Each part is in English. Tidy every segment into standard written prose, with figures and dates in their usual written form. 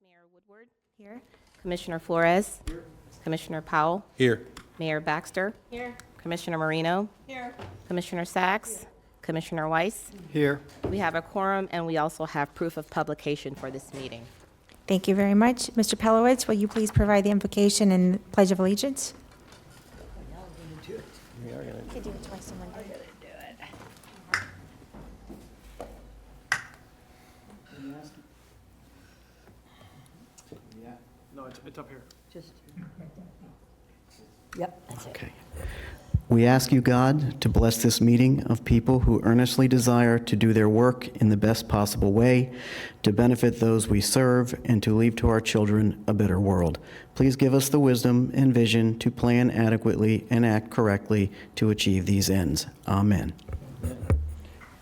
Mayor Woodward. Here. Commissioner Flores. Here. Commissioner Powell. Here. Mayor Baxter. Here. Commissioner Marino. Here. Commissioner Sacks. Here. Commissioner Weiss. Here. We have a quorum, and we also have proof of publication for this meeting. Thank you very much. Mr. Pelowitz, will you please provide the invocation and Pledge of Allegiance? Could do it twice in one day. No, it's up here. Yep, that's it. Okay. We ask you, God, to bless this meeting of people who earnestly desire to do their work in the best possible way, to benefit those we serve, and to leave to our children a better world. Please give us the wisdom and vision to plan adequately and act correctly to achieve these ends. Amen.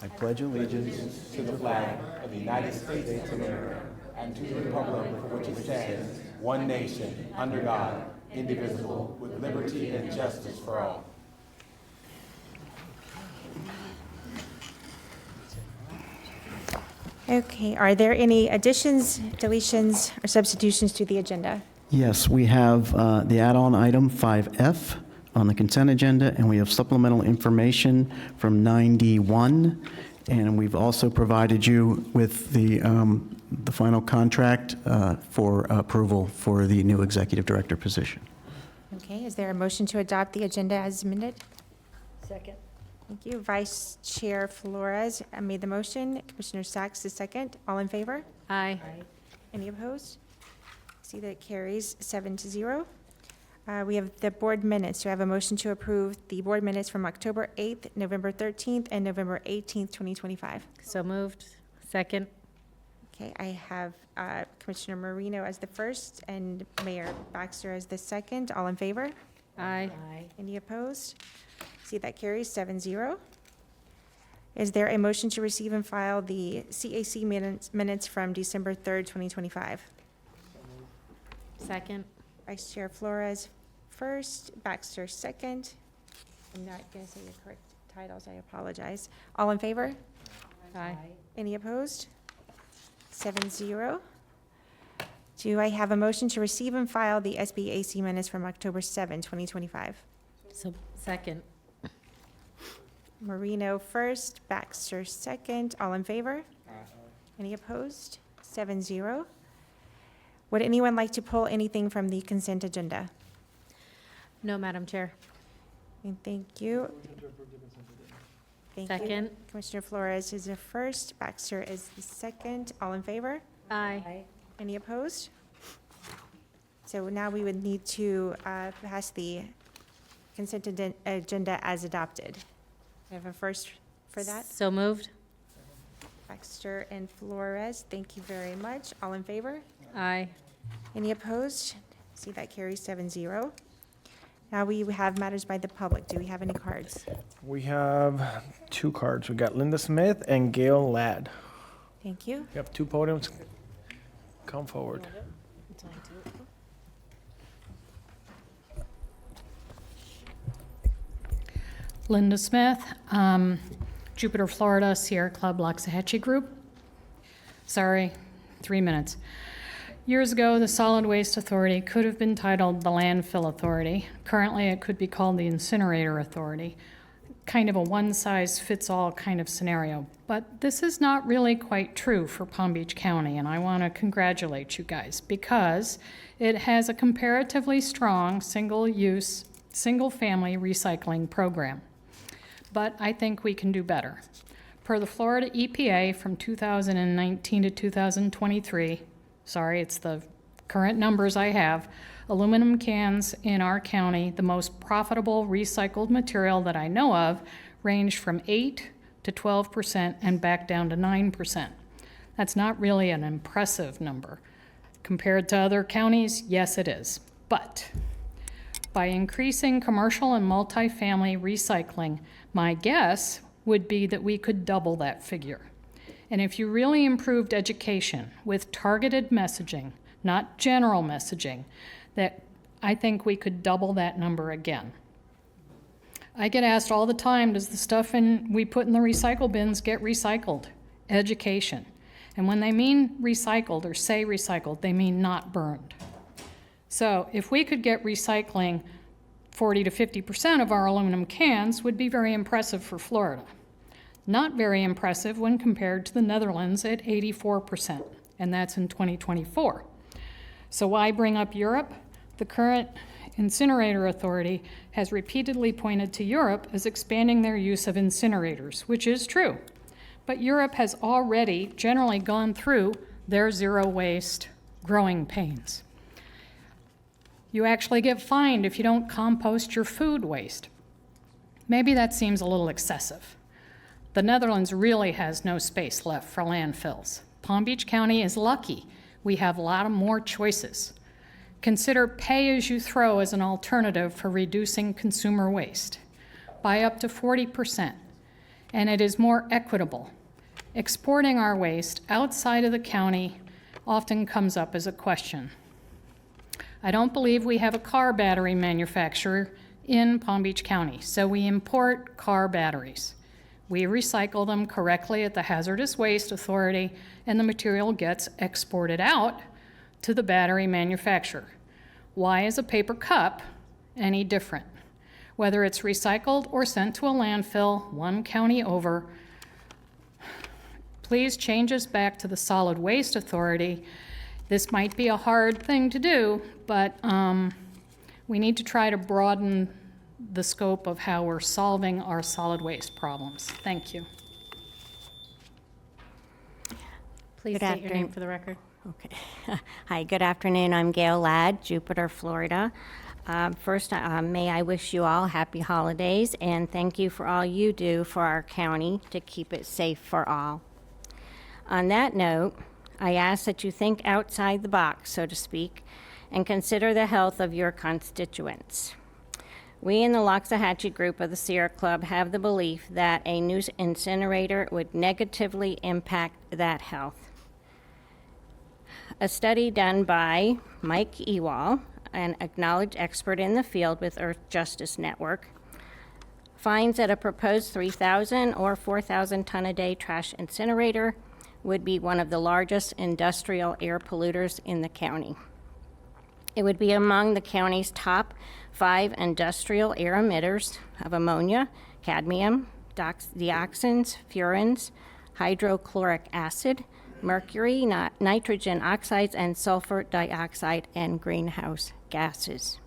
I pledge allegiance To the flag of the United States of America and to the republic for which it stands, one nation, under God, indivisible, with liberty and justice for all. Okay, are there any additions, deletions, or substitutions to the agenda? Yes, we have the add-on item 5F on the consent agenda, and we have supplemental information from 9D1, and we've also provided you with the final contract for approval for the new executive director position. Okay, is there a motion to adopt the agenda as amended? Second. Thank you. Vice Chair Flores made the motion. Commissioner Sacks the second. All in favor? Aye. Any opposed? See that it carries 7-0. We have the board minutes. Do I have a motion to approve the board minutes from October 8th, November 13th, and November 18th, 2025? So moved. Second. Okay, I have Commissioner Marino as the first and Mayor Baxter as the second. All in favor? Aye. Any opposed? See that carries 7-0. Is there a motion to receive and file the CAC minutes from December 3rd, 2025? Second. Vice Chair Flores first, Baxter second. I'm not going to say your correct titles, I apologize. All in favor? Aye. Any opposed? 7-0. Do I have a motion to receive and file the SBAC minutes from October 7, 2025? So, second. Marino first, Baxter second. All in favor? Any opposed? 7-0. Would anyone like to pull anything from the consent agenda? No, Madam Chair. And thank you. Thank you. Second. Commissioner Flores is the first, Baxter is the second. All in favor? Aye. Any opposed? So now we would need to pass the consent agenda as adopted. I have a first for that. So moved. Baxter and Flores, thank you very much. All in favor? Aye. Any opposed? See, that carries 7-0. Now we have matters by the public. Do we have any cards? We have two cards. We got Linda Smith and Gail Ladd. Thank you. You have two podiums. Come forward. Linda Smith, Jupiter, Florida, Sierra Club, Loxahatchee Group. Sorry, 3 minutes. Years ago, the Solid Waste Authority could have been titled the Landfill Authority. Currently, it could be called the Incinerator Authority. Kind of a one-size-fits-all kind of scenario. But this is not really quite true for Palm Beach County, and I want to congratulate you guys because it has a comparatively strong single-use, single-family recycling program. But I think we can do better. Per the Florida EPA from 2019 to 2023, sorry, it's the current numbers I have, aluminum cans in our county, the most profitable recycled material that I know of, range from 8 to 12% and back down to 9%. That's not really an impressive number. Compared to other counties, yes, it is. But by increasing commercial and multifamily recycling, my guess would be that we could double that figure. And if you really improved education with targeted messaging, not general messaging, that I think we could double that number again. I get asked all the time, does the stuff we put in the recycle bins get recycled? Education. And when they mean recycled or say recycled, they mean not burned. So if we could get recycling 40 to 50% of our aluminum cans would be very impressive for Florida. Not very impressive when compared to the Netherlands at 84%, and that's in 2024. So why bring up Europe? The current incinerator authority has repeatedly pointed to Europe as expanding their use of incinerators, which is true. But Europe has already generally gone through their zero waste growing pains. You actually get fined if you don't compost your food waste. Maybe that seems a little excessive. The Netherlands really has no space left for landfills. Palm Beach County is lucky. We have a lot more choices. Consider pay-as-you-throw as an alternative for reducing consumer waste by up to 40%, and it is more equitable. Exporting our waste outside of the county often comes up as a question. I don't believe we have a car battery manufacturer in Palm Beach County, so we import car batteries. We recycle them correctly at the Hazardous Waste Authority, and the material gets exported out to the battery manufacturer. Why is a paper cup any different? Whether it's recycled or sent to a landfill one county over, please change us back to the Solid Waste Authority. This might be a hard thing to do, but we need to try to broaden the scope of how we're solving our solid waste problems. Thank you. Please Good state your name afternoon. for the record. Okay. Hi, good afternoon. I'm Gail Ladd, Jupiter, Florida. First, may I wish you all happy holidays and thank you for all you do for our county to keep it safe for all. On that note, I ask that you think outside the box, so to speak, and consider the health of your constituents. We in the Loxahatchee group of the Sierra Club have the belief that a new incinerator would negatively impact that health. A study done by Mike Ewall, an acknowledged expert in the field with Earth Justice Network, finds that a proposed 3,000 or 4,000 ton a day trash incinerator would be one of the largest industrial air polluters in the county. It would be among the county's top 5 industrial air emitters of ammonia, cadmium, dioxins, furans, hydrochloric acid, mercury, nitrogen oxides, and sulfur dioxide and greenhouse gases.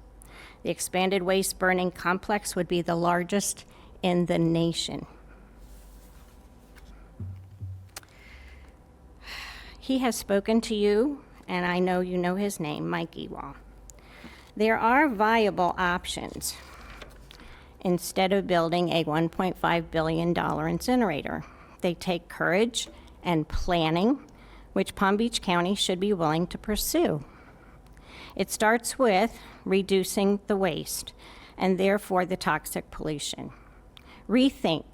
The expanded waste burning complex would be the largest in the nation. He has spoken to you, and I know you know his name, Mike Ewall. There are viable options instead of building a $1.5 billion incinerator. They take courage and planning, which Palm Beach County should be willing to pursue. It starts with reducing the waste and therefore the toxic pollution. Rethink,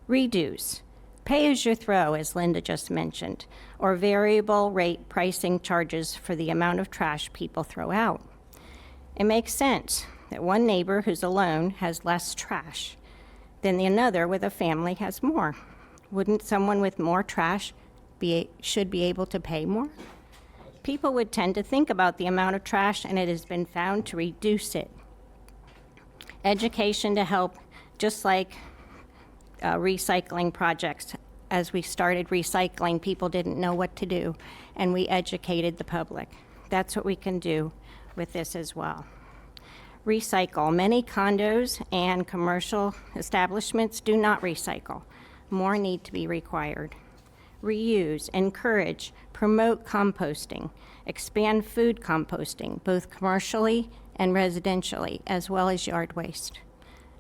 reduce, pay as you throw, as Linda just mentioned, or variable rate pricing charges for the amount of trash people throw out. It makes sense that one neighbor who's alone has less trash than another with a family has more. Wouldn't someone with more trash should be able to pay more? People would tend to think about the amount of trash, and it has been found to reduce it. Education to help, just like recycling projects. As we started recycling, people didn't know what to do, and we educated the public. That's what we can do with this as well. Recycle. Many condos and commercial establishments do not recycle. More need to be required. Reuse, encourage, promote composting, expand food composting, both commercially and residentially, as well as yard waste.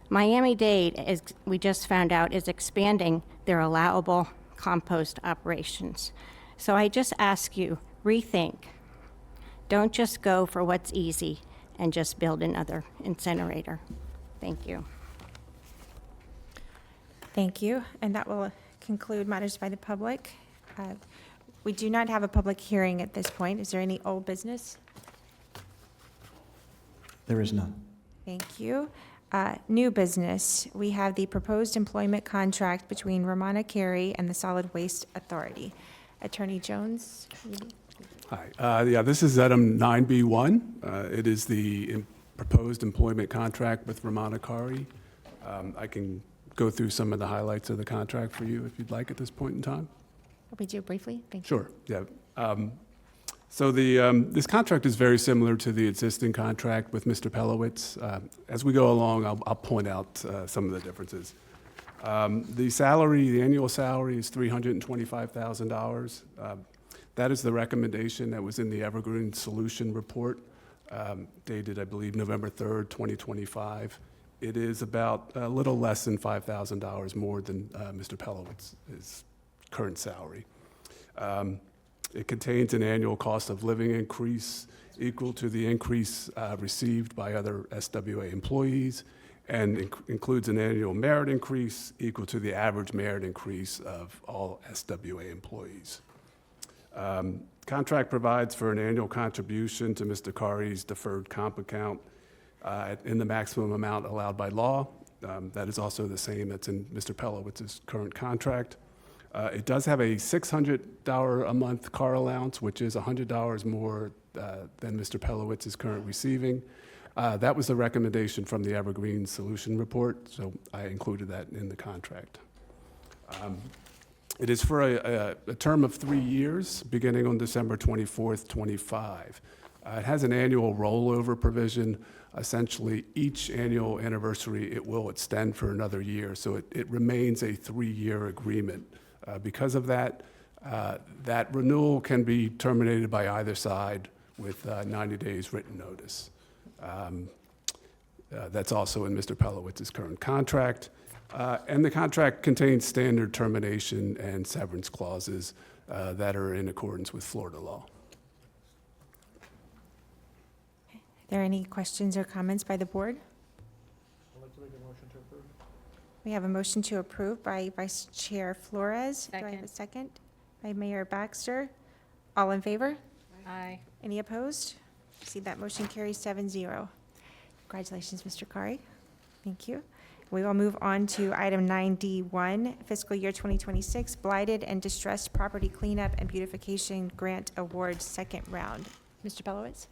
Miami-Dade, as we just found out, is expanding their allowable compost operations. So I just ask you, rethink. Don't just go for what's easy and just build another incinerator. Thank you. Thank you, and that will conclude matters by the public. We do not have a public hearing at this point. Is there any old business? There is none. Thank you. New business, we have the proposed employment contract between Romana Carey and the Solid Waste Authority. Attorney Jones. Hi. Yeah, this is item 9B1. It is the proposed employment contract with Ramana Kari. I can go through some of the highlights of the contract for you if you'd like at this point in time. We do briefly, thank you. Sure, yeah. So this contract is very similar to the existing contract with Mr. Pelowitz. As we go along, I'll point out some of the differences. The annual salary is $325,000. That is the recommendation that was in the Evergreen Solution Report, dated, I believe, November 3rd, 2025. It is about a little less than $5,000 more than Mr. Pelowitz's current salary. It contains an annual cost of living increase equal to the increase received by other SWA employees, and includes an annual merit increase equal to the average merit increase of all SWA employees. Contract provides for an annual contribution to Mr. Kari's deferred comp account in the maximum amount allowed by law. That is also the same that's in Mr. Pelowitz's current contract. It does have a $600 a month car allowance, which is $100 more than Mr. Pelowitz is currently receiving. That was the recommendation from the Evergreen Solution Report, so I included that in the contract. It is for a term of 3 years, beginning on December 24th, 25. It has an annual rollover provision. Essentially, each annual anniversary, it will extend for another year, so it remains a 3-year agreement. Because of that, that renewal can be terminated by either side with 90 days written notice. That's also in Mr. Pelowitz's current contract. And the contract contains standard termination and severance clauses that are in accordance with Florida law. Are there any questions or comments by the board? We have a motion to approve by Vice Chair Flores. Do I have a second? By Mayor Baxter. All in favor? Aye. Any opposed? See, that motion carries 7-0. Congratulations, Mr. Kari. Thank you. We will move on to item 9D1, fiscal year 2026, blighted and distressed property cleanup and beautification grant award, second round. Mr. Pelowitz?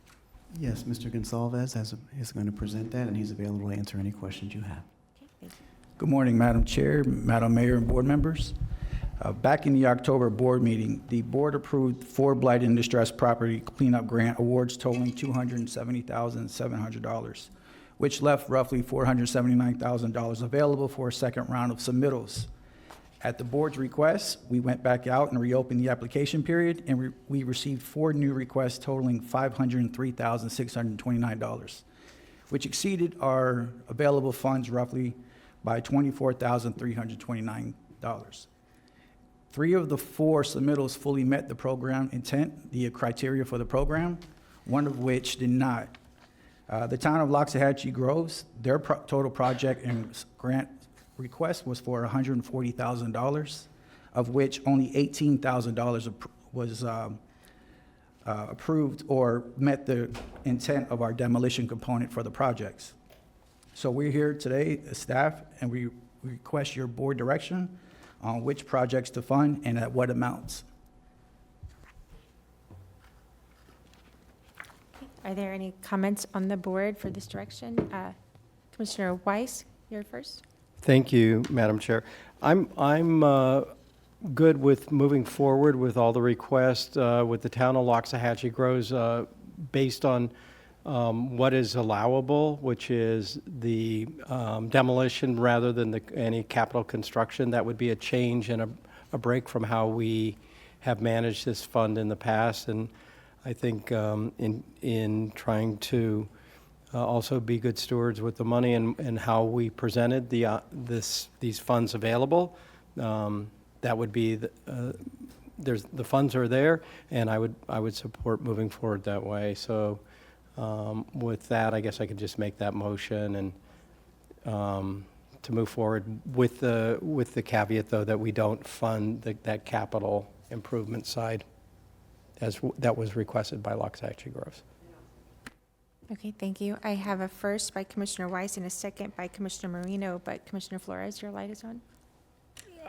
Yes, Mr. Gonsalves is going to present that, and he's available to answer any questions you have. Okay, thank you. Good morning, Madam Chair, Madam Mayor, and board members. Back in the October board meeting, the board approved 4 blighted and distressed property cleanup grant awards totaling $270,700, which left roughly $479,000 available for a second round of submittals. At the board's request, we went back out and reopened the application period, and we received 4 new requests totaling $503,629, which exceeded our available funds roughly by $24,329. 3 of the 4 submittals fully met the program intent, the criteria for the program, 1 of which did not. The town of Loxahatchee Groves, their total project and grant request was for $140,000, of which only $18,000 was approved or met the intent of our demolition component for the projects. So we're here today as staff, and we request your board direction on which projects to fund and at what amounts. Are there any comments on the board for this direction? Commissioner Weiss, you're first. Thank you, Madam Chair. I'm good with moving forward with all the requests with the town of Loxahatchee Groves based on what is allowable, which is the demolition rather than any capital construction. That would be a change and a break from how we have managed this fund in the past. And I think in trying to also be good stewards with the money and how we presented these funds available, that would be the funds are there, and I would support moving forward that way. So with that, I guess I could just make that motion and to move forward with the caveat though that we don't fund that capital improvement side as that was requested by Loxahatchee Groves. Okay, thank you. I have a first by Commissioner Weiss and a second by Commissioner Marino, but Commissioner Flores, your light is on.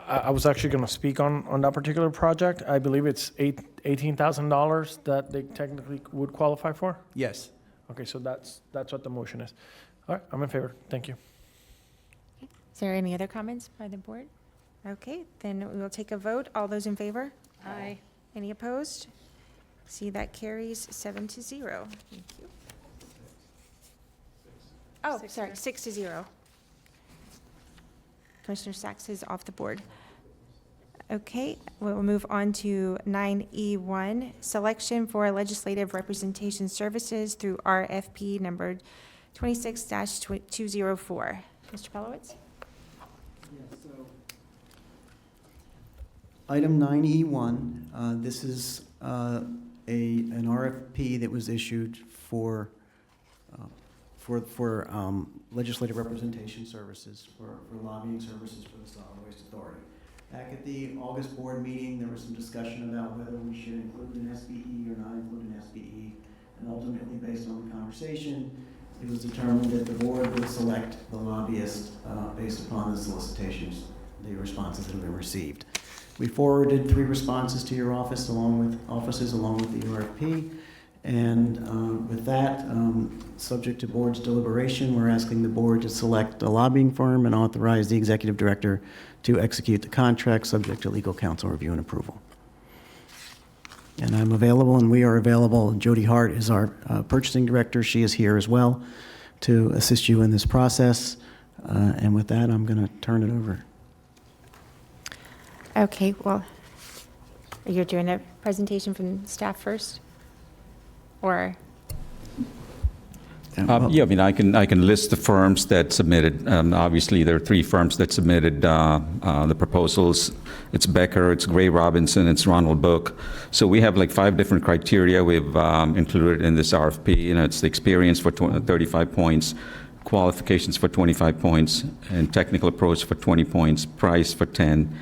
I was actually going to speak on that particular project. I believe it's $18,000 that they technically would qualify for. Yes. Okay, so that's what the motion is. All right, I'm in favor. Thank you. Is there any other comments by the board? Okay, then we will take a vote. All those in favor? Aye. Any opposed? See, that carries 7-0. Thank you. Oh, sorry, 6-0. Commissioner Sacks is off the board. Okay, we'll move on to 9E1, selection for legislative representation services through RFP number 26-204. Mr. Pelowitz? Item 9E1, this is an RFP that was issued for legislative representation services, for lobbying services for the Solid Waste Authority. Back at the August board meeting, there was some discussion about whether we should include an SBE or not include an SBE, and ultimately, based on the conversation, it was determined that the board would select the lobbyist based upon the solicitations, the responses that have been received. We forwarded 3 responses to your office along with the RFP. And with that, subject to board's deliberation, we're asking the board to select a lobbying firm and authorize the executive director to execute the contract subject to legal counsel review and approval. And I'm available, and we are available. Jody Hart is our purchasing director. She is here as well to assist you in this process. And with that, I'm going to turn it over. Okay, well, you're doing a presentation from staff first? Or? Yeah, well, Yeah, I mean, I can list the firms that submitted. Obviously, there are 3 firms that submitted the proposals. It's Becker, it's Gray Robinson, it's Ronald Book. So we have like 5 different criteria we've included in this RFP. You know, it's the experience for 35 points, qualifications for 25 points, and technical approach for 20 points, price for 10,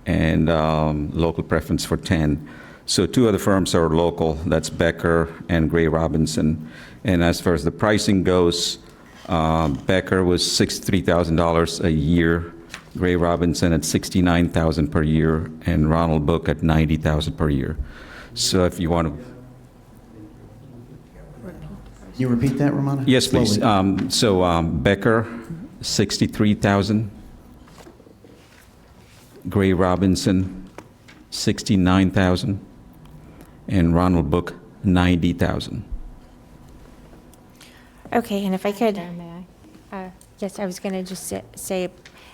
and local preference for 10. So 2 of the firms are local, that's Becker and Gray Robinson. And as far as the pricing goes, Becker was $63,000 a year, Gray Robinson at $69,000 per year, and Ronald Book at $90,000 per year. So if you want to... Can you repeat that, Romana? Yes, please. Slowly. Becker, $63,000. Gray Robinson, $69,000. And Ronald Book, $90,000. Okay, and if I could, yes, I was going to just say,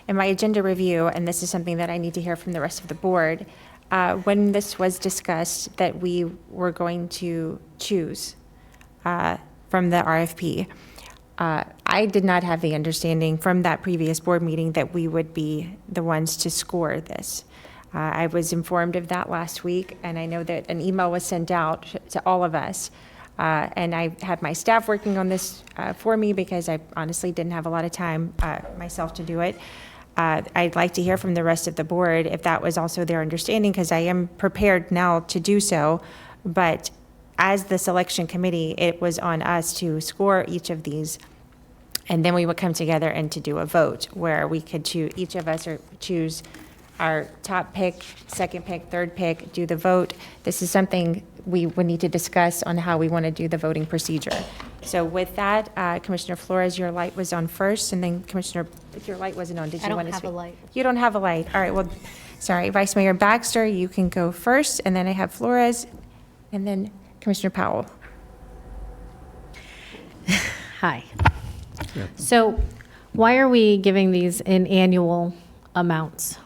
in my agenda review, and this is something that I need to hear from the rest of the board, when this was discussed that we were going to choose from the RFP, I did not have the understanding from that previous board meeting that we would be the ones to score this. I was informed of that last week, and I know that an email was sent out to all of us. And I had my staff working on this for me because I honestly didn't have a lot of time myself to do it. I'd like to hear from the rest of the board if that was also their understanding, because I am prepared now to do so. But as the selection committee, it was on us to score each of these. And then we would come together and to do a vote where we could choose, each of us choose our top pick, second pick, third pick, do the vote. This is something we would need to discuss on how we want to do the voting procedure. So with that, Commissioner Flores, your light was on first, and then Commissioner, if your light wasn't on, did you want to speak? I don't have a light. You don't have a light. All right, well, sorry. Vice Mayor Baxter, you can go first, and then I have Flores, and then Commissioner Powell. Hi. So why are we giving these in annual amounts?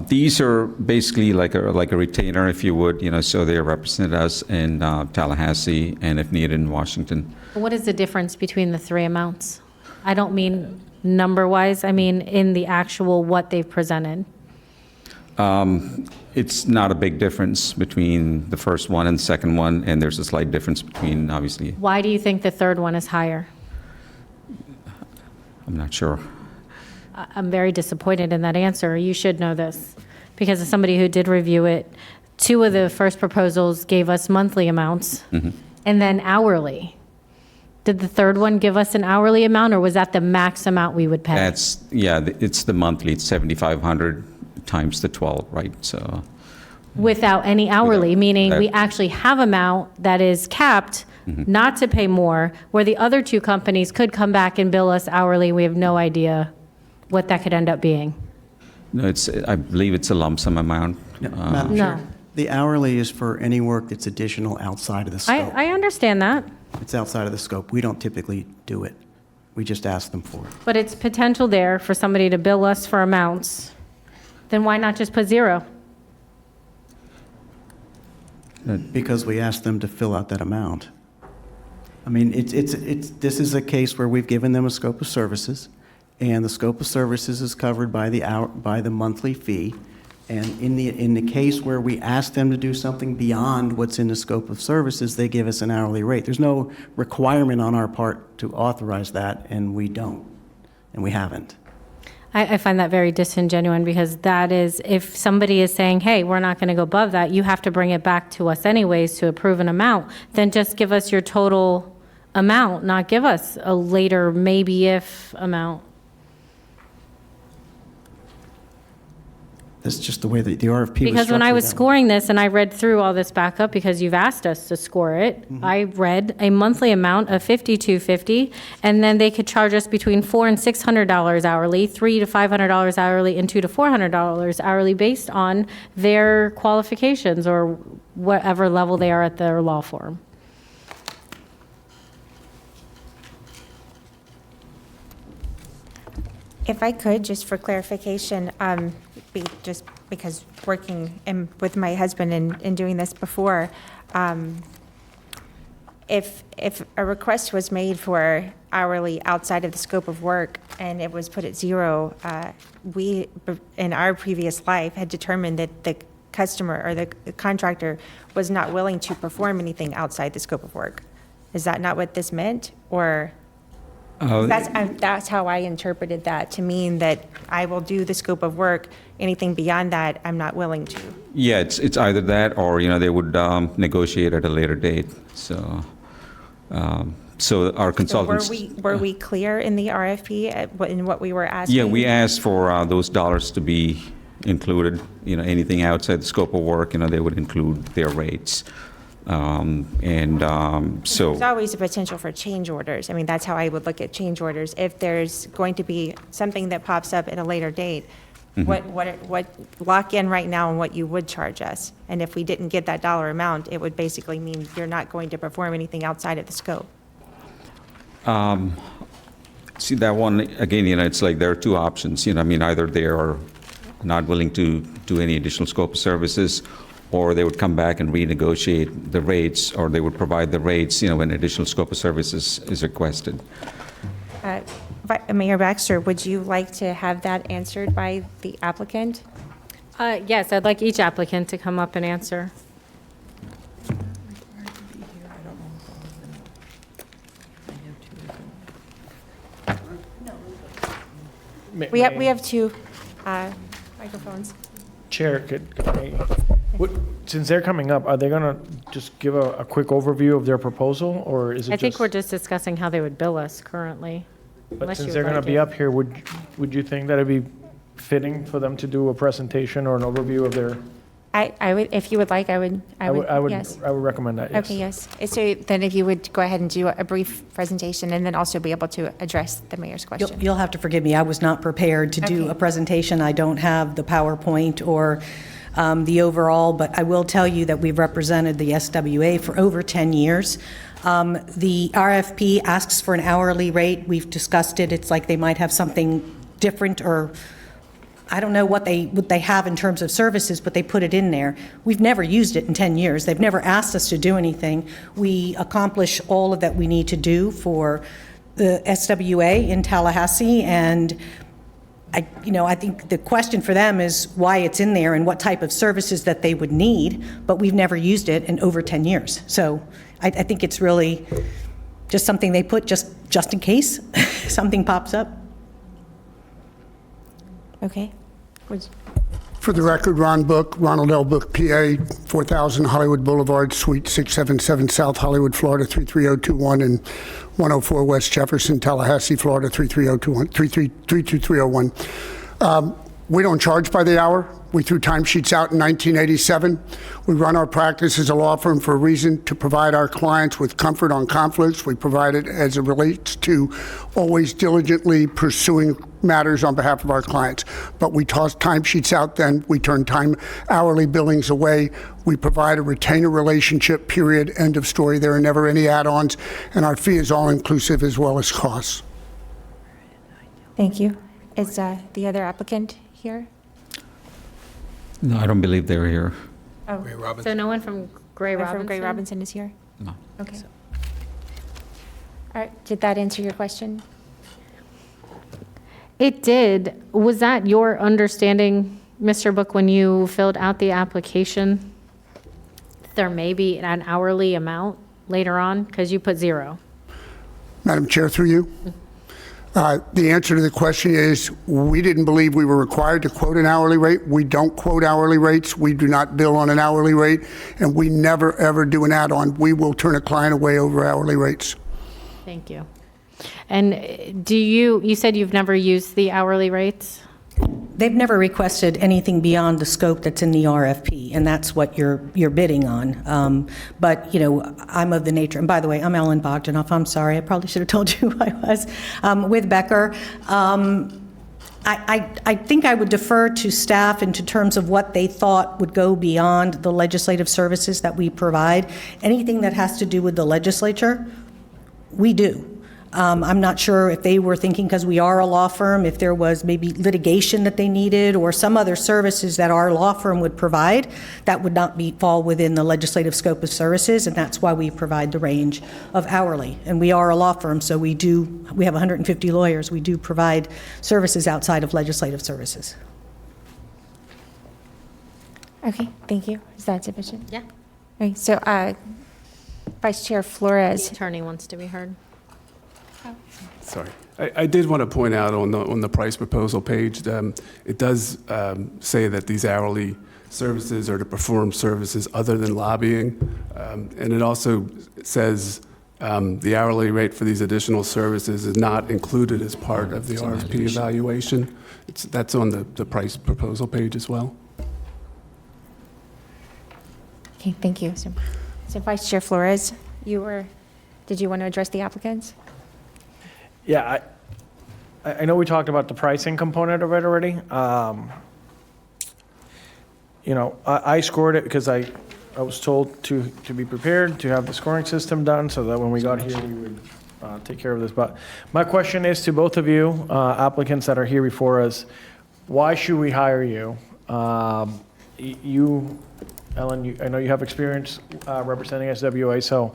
These are basically like a retainer, if you would, so they represent us in Tallahassee and if needed in Washington. What is the difference between the 3 amounts? I don't mean number-wise, I mean in the actual what they've presented. It's not a big difference between the first one and the second one, and there's a slight difference between, obviously. Why do you think the third one is higher? I'm not sure. I'm very disappointed in that answer. You should know this, because as somebody who did review it, 2 of the first proposals gave us monthly amounts and then hourly. Did the third one give us an hourly amount, or was that the max amount we would pay? It's the monthly, it's 7,500 times the 12, right? So, Without any hourly, Without meaning we that. actually have amount that is capped, not to pay more, where the other two companies could come back and bill us hourly. We have no idea what that could end up being. no, I believe it's a lump sum amount. Madam No. Chair, the hourly is for any work that's additional outside of the scope. I understand that, It's outside of the scope. We don't typically do it. We just ask them for it. but it's potential there for somebody to bill us for amounts. Then why not just put zero? Because we ask them to fill out that amount. I mean, this is a case where we've given them a scope of services, and the scope of services is covered by the monthly fee. And in the case where we ask them to do something beyond what's in the scope of services, they give us an hourly rate. There's no requirement on our part to authorize that, and we don't, and we haven't. I find that very disingenuous, because that is, if somebody is saying, hey, we're not going to go above that, you have to bring it back to us anyways to approve an amount, then just give us your total amount, not give us a later maybe if amount. That's just the way that the RFP was structured. Because when I was that way. scoring this, and I read through all this backup, because you've asked us to score it, I read a monthly amount of $5,250, and then they could charge us between $400 and $600 hourly, $300 to $500 hourly, and $200 to $400 hourly, based on their qualifications or whatever level they are at their law firm. If I could, just for clarification, just because working with my husband and doing this before, if a request was made for hourly outside of the scope of work and it was put at zero, we, in our previous life, had determined that the customer or the contractor was not willing to perform anything outside the scope of work. Is that not what this meant, or? That's how I interpreted that, to mean that I will do the scope of work, anything beyond that, I'm not willing to. Yeah, it's either that or, they would negotiate at a later date. So our consultants. So were we clear in the RFP in what we were asking? Yeah, we asked for those dollars to be included. Anything outside the scope of work, they would include their rates. So. There's always a potential for change orders. I mean, that's how I would look at change orders. If there's going to be something that pops up at a later date, what lock in right now on what you would charge us. And if we didn't get that dollar amount, it would basically mean you're not going to perform anything outside of the scope. See, that one, again, it's like there are two options, either they are not willing to do any additional scope of services, or they would come back and renegotiate the rates, or they would provide the rates, when additional scope of services is requested. Mayor Baxter, would you like to have that answered by the applicant? Yes, I'd like each applicant to come up and answer. We have two microphones. Chair, since they're coming up, are they going to just give a quick overview of their proposal, or is it I just? think we're just discussing how they would bill us currently. But unless since you they're would going like to be it. up here, would you think that it'd be fitting for them to do a presentation or an overview of their? I would, if you would like, I would, yes. I would recommend that, yes. Okay, yes. So then if you would go ahead and do a brief presentation and then also be able to address the mayor's question. You'll have to forgive me, I was not prepared to do Okay. a presentation. I don't have the PowerPoint or the overall, but I will tell you that we've represented the SWA for over 10 years. The RFP asks for an hourly rate. We've discussed it. It's like they might have something different, or I don't know what they have in terms of services, but they put it in there. We've never used it in 10 years. They've never asked us to do anything. We accomplish all of that we need to do for the SWA in Tallahassee, and I think the question for them is why it's in there and what type of services that they would need, but we've never used it in over 10 years. So I think it's really just something they put just in case something pops up. Okay. For the record, Ron Book, Ronald L. Book, PA, 4000 Hollywood Boulevard, Suite 677, South Hollywood, Florida, 33021, and 104 West Jefferson, Tallahassee, Florida, 32301. We don't charge by the hour. We threw timesheets out in 1987. We run our practice as a law firm for a reason, to provide our clients with comfort on conflicts. We provide it as it relates to always diligently pursuing matters on behalf of our clients. But we toss timesheets out then. We turn hourly billings away. We provide a retainer relationship, period, end of story. There are never any add-ons, and our fee is all-inclusive as well as costs. Thank you. Is the other applicant here? No, I don't believe they're here. Oh, So no one from Gray no one Robinson? from Gray Robinson is here? No. Okay. All right, did that answer your question? It did. Was that your understanding, Mr. Book, when you filled out the application? There may be an hourly amount later on, because you put 0. Madam Chair, through you. The answer to the question is we didn't believe we were required to quote an hourly rate. We don't quote hourly rates. We do not bill on an hourly rate, and we never, ever do an add-on. We will turn a client away over hourly rates. Thank you. And you said you've never used the hourly rates? They've never requested anything beyond the scope that's in the RFP, and that's what you're bidding on. But, you know, I'm of the nature, and by the way, I'm Ellen Bogdanoff. I'm sorry, I probably should have told you who I was. With Becker, I think I would defer to staff into terms of what they thought would go beyond the legislative services that we provide. Anything that has to do with the legislature, we do. I'm not sure if they were thinking, because we are a law firm, if there was maybe litigation that they needed or some other services that our law firm would provide that would not fall within the legislative scope of services, and that's why we provide the range of hourly. And we are a law firm, so we have 150 lawyers. We do provide services outside of legislative services. Okay, thank you. Is that sufficient? Yeah. Okay, so Vice Chair Flores. The attorney wants to be heard. Sorry. I did want to point out on the price proposal page, it does say that these hourly services are to perform services other than lobbying. And it also says the hourly rate for these additional services is not included as part of the RFP evaluation. That's on the price proposal page as well. Okay, thank you. So Vice Chair Flores, did you want to address the applicants? Yeah, I know we talked about the pricing component of it already. You know, I scored it because I was told to be prepared, to have the scoring system done, so that when we got here, we would take care of this. But my question is to both of you, applicants that are here before us, why should we hire you? You, Ellen, I know you have experience representing SWA, so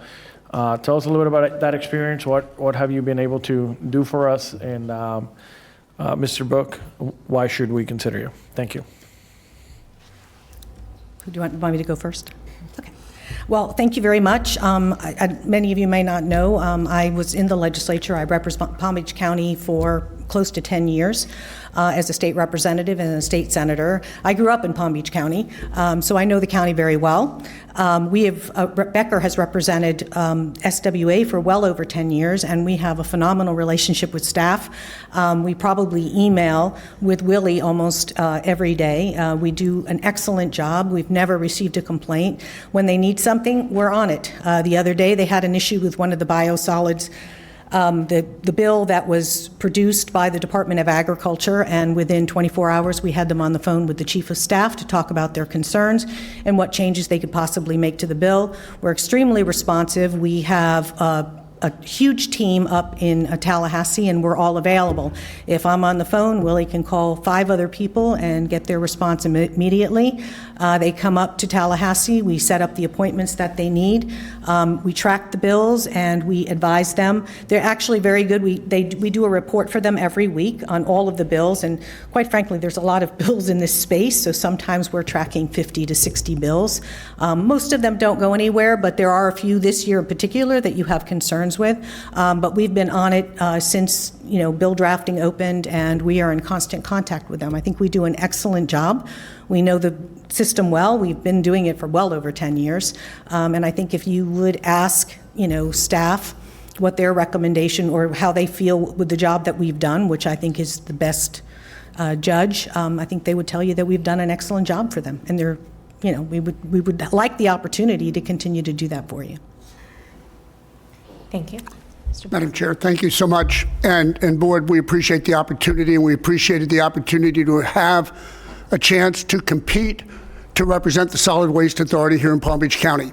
tell us a little bit about that experience. What have you been able to do for us? And Mr. Book, why should we consider you? Thank you. Do you want me to go first? Okay. Well, thank you very much. Many of you may not know, I was in the legislature. I represent Palm Beach County for close to 10 years as a state representative and a state senator. I grew up in Palm Beach County, so I know the county very well. Becker has represented SWA for well over 10 years, and we have a phenomenal relationship with staff. We probably email with Willie almost every day. We do an excellent job. We've never received a complaint. When they need something, we're on it. The other day, they had an issue with one of the biosolids, the bill that was produced by the Department of Agriculture, and within 24 hours we had them on the phone with the Chief of Staff to talk about their concerns and what changes they could possibly make to the bill. We're extremely responsive. We have a huge team up in Tallahassee, and we're all available. If I'm on the phone, Willie can call 5 other people and get their response immediately. They come up to Tallahassee. We set up the appointments that they need. We track the bills and we advise them. They're actually very good. We do a report for them every week on all of the bills. And quite frankly, there's a lot of bills in this space, so sometimes we're tracking 50 to 60 bills. Most of them don't go anywhere, but there are a few this year in particular that you have concerns with. But we've been on it since bill drafting opened, and we are in constant contact with them. I think we do an excellent job. We know the system well. We've been doing it for well over 10 years. And I think if you would ask, staff what their recommendation or how they feel with the job that we've done, which I think is the best judge, I think they would tell you that we've done an excellent job for them. And they're, we would like the opportunity to continue to do that for you. Thank you. Madam Chair, thank you so much. And Board, we appreciate the opportunity, and we appreciated the opportunity to have a chance to compete to represent the Solid Waste Authority here in Palm Beach County.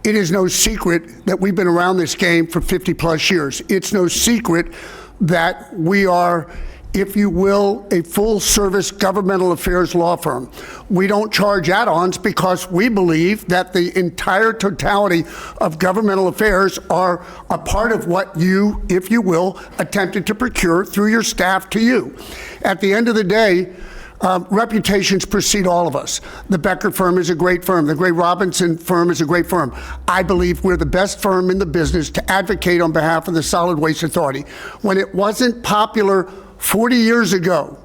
It is no secret that we've been around this game for 50-plus years. It's no secret that we are, if you will, a full-service governmental affairs law firm. We don't charge add-ons because we believe that the entire totality of governmental affairs are a part of what you, if you will, attempted to procure through your staff to you. At the end of the day, reputations precede all of us. The Becker firm is a great firm. The Gray Robinson firm is a great firm. I believe we're the best firm in the business to advocate on behalf of the Solid Waste Authority. When it wasn't popular 40 years ago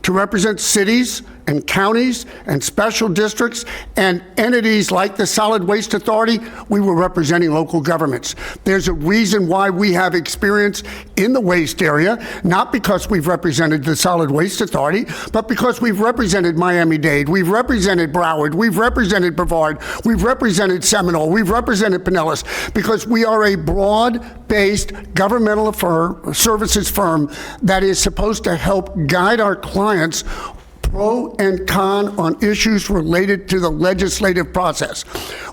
to represent cities and counties and special districts and entities like the Solid Waste Authority, we were representing local governments. There's a reason why we have experience in the waste area, not because we've represented the Solid Waste Authority, but because we've represented Miami-Dade, we've represented Broward, we've represented Brevard, we've represented Seminole, we've represented Pinellas, because we are a broad-based governmental services firm that is supposed to help guide our clients pro and con on issues related to the legislative process.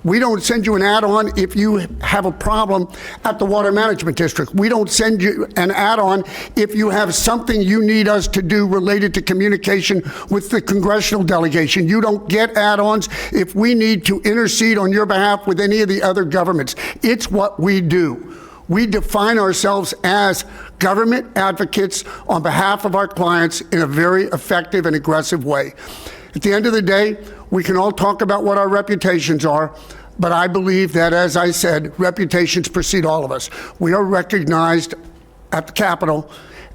We don't send you an add-on if you have a problem at the Water Management District. We don't send you an add-on if you have something you need us to do related to communication with the congressional delegation. You don't get add-ons if we need to intercede on your behalf with any of the other governments. It's what we do. We define ourselves as government advocates on behalf of our clients in a very effective and aggressive way. At the end of the day, we can all talk about what our reputations are, but I believe that, as I said, reputations precede all of us. We are recognized at the Capitol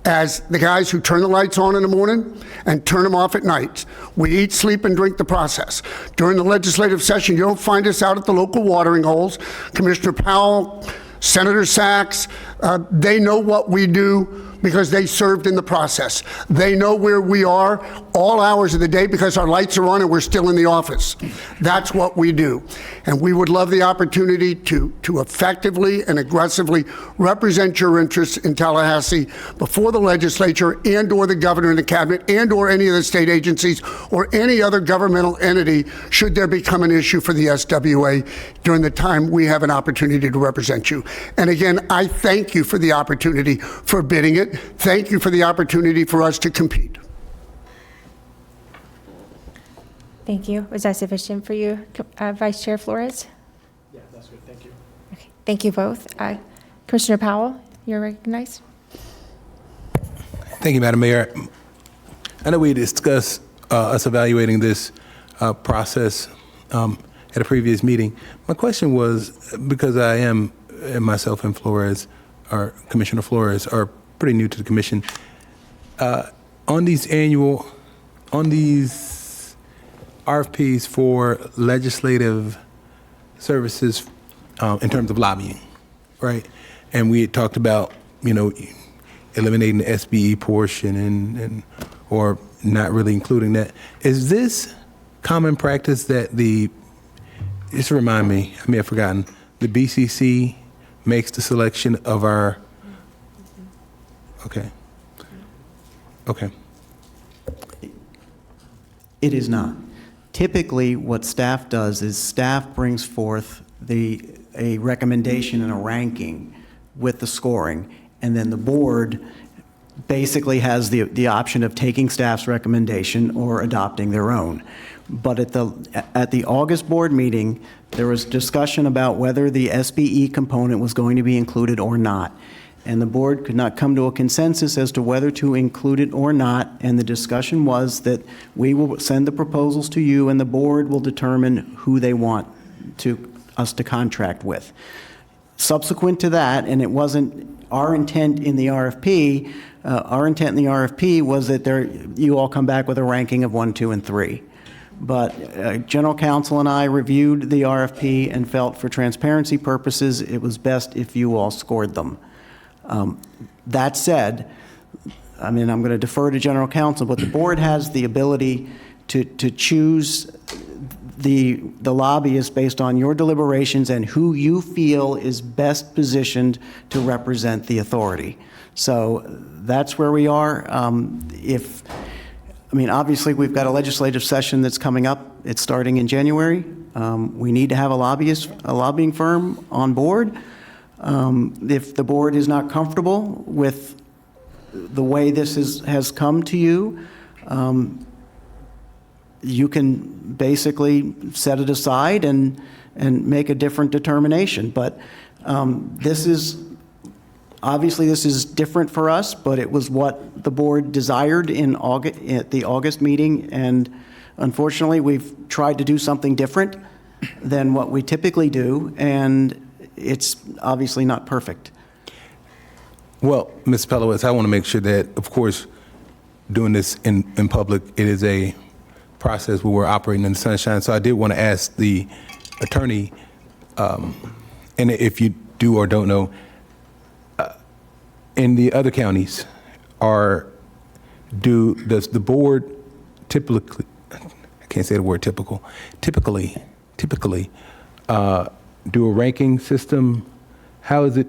as the guys who turn the lights on in the morning and turn them off at night. We eat, sleep, and drink the process. During the legislative session, you don't find us out at the local watering holes. Commissioner Powell, Senator Sachs, they know what we do because they served in the process. They know where we are all hours of the day because our lights are on and we're still in the office. That's what we do. And we would love the opportunity to effectively and aggressively represent your interests in Tallahassee before the legislature and or the governor and the cabinet and or any of the state agencies or any other governmental entity should there become an issue for the SWA during the time we have an opportunity to represent you. And again, I thank you for the opportunity for bidding it. Thank you for the opportunity for us to compete. Thank you. Was that sufficient for you, Vice Chair Flores? Yeah, that's good. Thank you. Okay. Thank you both. Commissioner Powell, you're recognized. Thank you, Madam Mayor. I know we discussed us evaluating this process at a previous meeting. My question was, because I am, and myself and Flores, or Commissioner Flores, are pretty new to the commission, on these RFPs for legislative services in terms of lobbying, right? And we had talked about, eliminating the SBE portion and or not really including that. Is this common practice that just remind me, I may have forgotten, the BCC makes the selection of our, okay. It is not. Typically, what staff does is staff brings forth a recommendation and a ranking with the scoring, and then the board basically has the option of taking staff's recommendation or adopting their own. But at the August board meeting, there was discussion about whether the SBE component was going to be included or not. And the board could not come to a consensus as to whether to include it or not. And the discussion was that we will send the proposals to you and the board will determine who they want us to contract with. Subsequent to that, and it wasn't our intent in the RFP, was that you all come back with a ranking of 1, 2, and 3. But General Counsel and I reviewed the RFP and felt for transparency purposes, it was best if you all scored them. That said, I mean, I'm going to defer to General Counsel, but the board has the ability to choose the lobbyist based on your deliberations and who you feel is best positioned to represent the authority. So that's where we are. Obviously, we've got a legislative session that's coming up. It's starting in January. We need to have a lobbying firm on board. If the board is not comfortable with the way this has come to you, you can basically set it aside and make a different determination. But this is different for us, but it was what the board desired at the August meeting, and unfortunately, we've tried to do something different than what we typically do, and it's obviously not perfect. Well, Ms. Pelowitz, I want to make sure that, of course, doing this in public, it is a process where we're operating in the sunshine. So I did want to ask the attorney, and if you do or don't know, in the other counties, does the board typically, I can't say the word typically do a ranking system? How is it,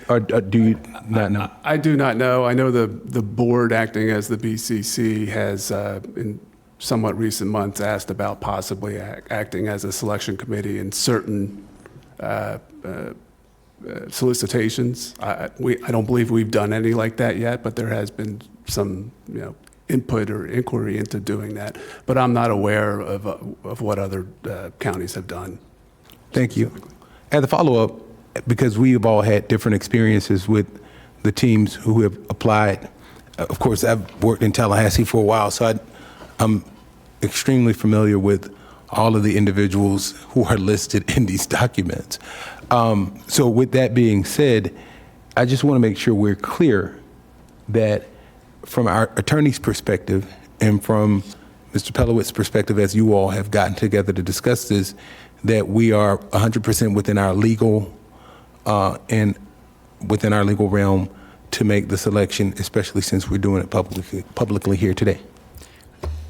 or do you not know? I do not know. I know the board acting as the BCC has, in somewhat recent months, asked about possibly acting as a selection committee in certain solicitations. I don't believe we've done any like that yet, but there has been some, input or inquiry into doing that. But I'm not aware of what other counties have done. Thank you. As a follow-up, because we have all had different experiences with the teams who have applied. Of course, I've worked in Tallahassee for a while, so I'm extremely familiar with all of the individuals who are listed in these documents. So with that being said, I just want to make sure we're clear that from our attorney's perspective and from Mr. Pelowitz's perspective, as you all have gotten together to discuss this, that we are 100% within our legal and within our legal realm to make the selection, especially since we're doing it publicly here today.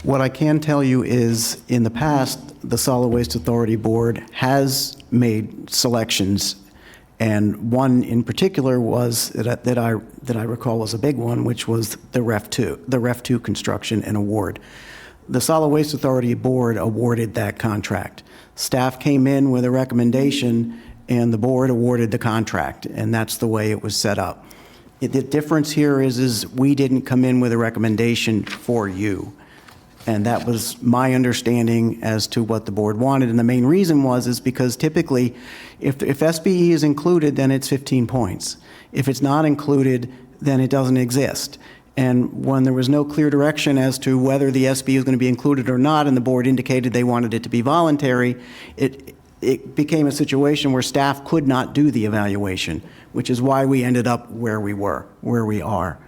What I can tell you is, in the past, the Solid Waste Authority Board has made selections, and one in particular was that I recall was a big one, which was the REF 2 construction and award. The Solid Waste Authority Board awarded that contract. Staff came in with a recommendation, and the board awarded the contract, and that's the way it was set up. The difference here is we didn't come in with a recommendation for you. And that was my understanding as to what the board wanted. And the main reason is because typically, if SBE is included, then it's 15 points. If it's not included, then it doesn't exist. And when there was no clear direction as to whether the SBE is going to be included or not, and the board indicated they wanted it to be voluntary, it became a situation where staff could not do the evaluation, which is why we ended up where we are.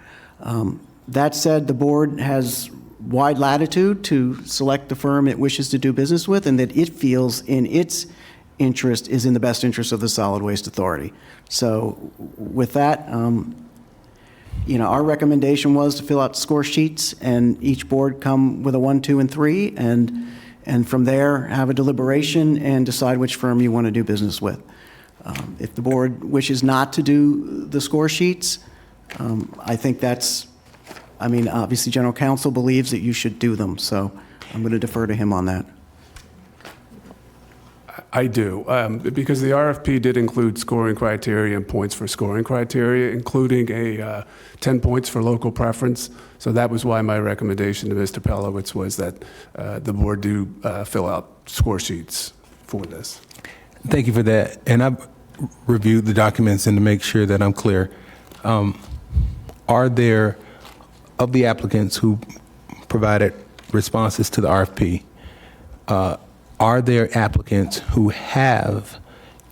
That said, the board has wide latitude to select the firm it wishes to do business with, and that it feels in its interest is in the best interest of the Solid Waste Authority. So with that, our recommendation was to fill out score sheets, and each board come with a 1, 2, and 3, and from there have a deliberation and decide which firm you want to do business with. If the board wishes not to do the score sheets, I think obviously General Counsel believes that you should do them, so I'm going to defer to him on that. I do, because the RFP did include scoring criteria and points for scoring criteria, including 10 points for local preference. So that was why my recommendation to Mr. Pelowitz was that the board do fill out score sheets for this. Thank you for that. And I've reviewed the documents, and to make sure that I'm clear, are there, of the applicants who provided responses to the RFP, are there applicants who have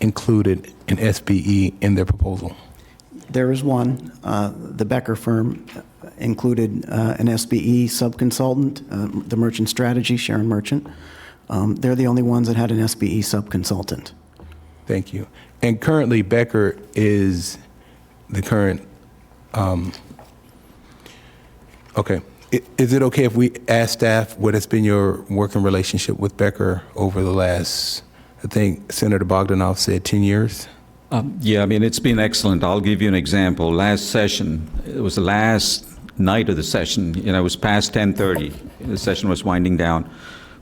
included an SBE in their proposal? There is one. The Becker firm included an SBE subconsultant, the Merchant Strategy, Sharon Merchant. They're the only ones that had an SBE subconsultant. Thank you. And currently, Becker is the current, okay. Is it okay if we ask staff what has been your working relationship with Becker over the last, I think Senator Bogdanoff said 10 years? Yeah, I mean, it's been excellent. I'll give you an example. Last session, it was the last night of the session, it was past 10:30. The session was winding down.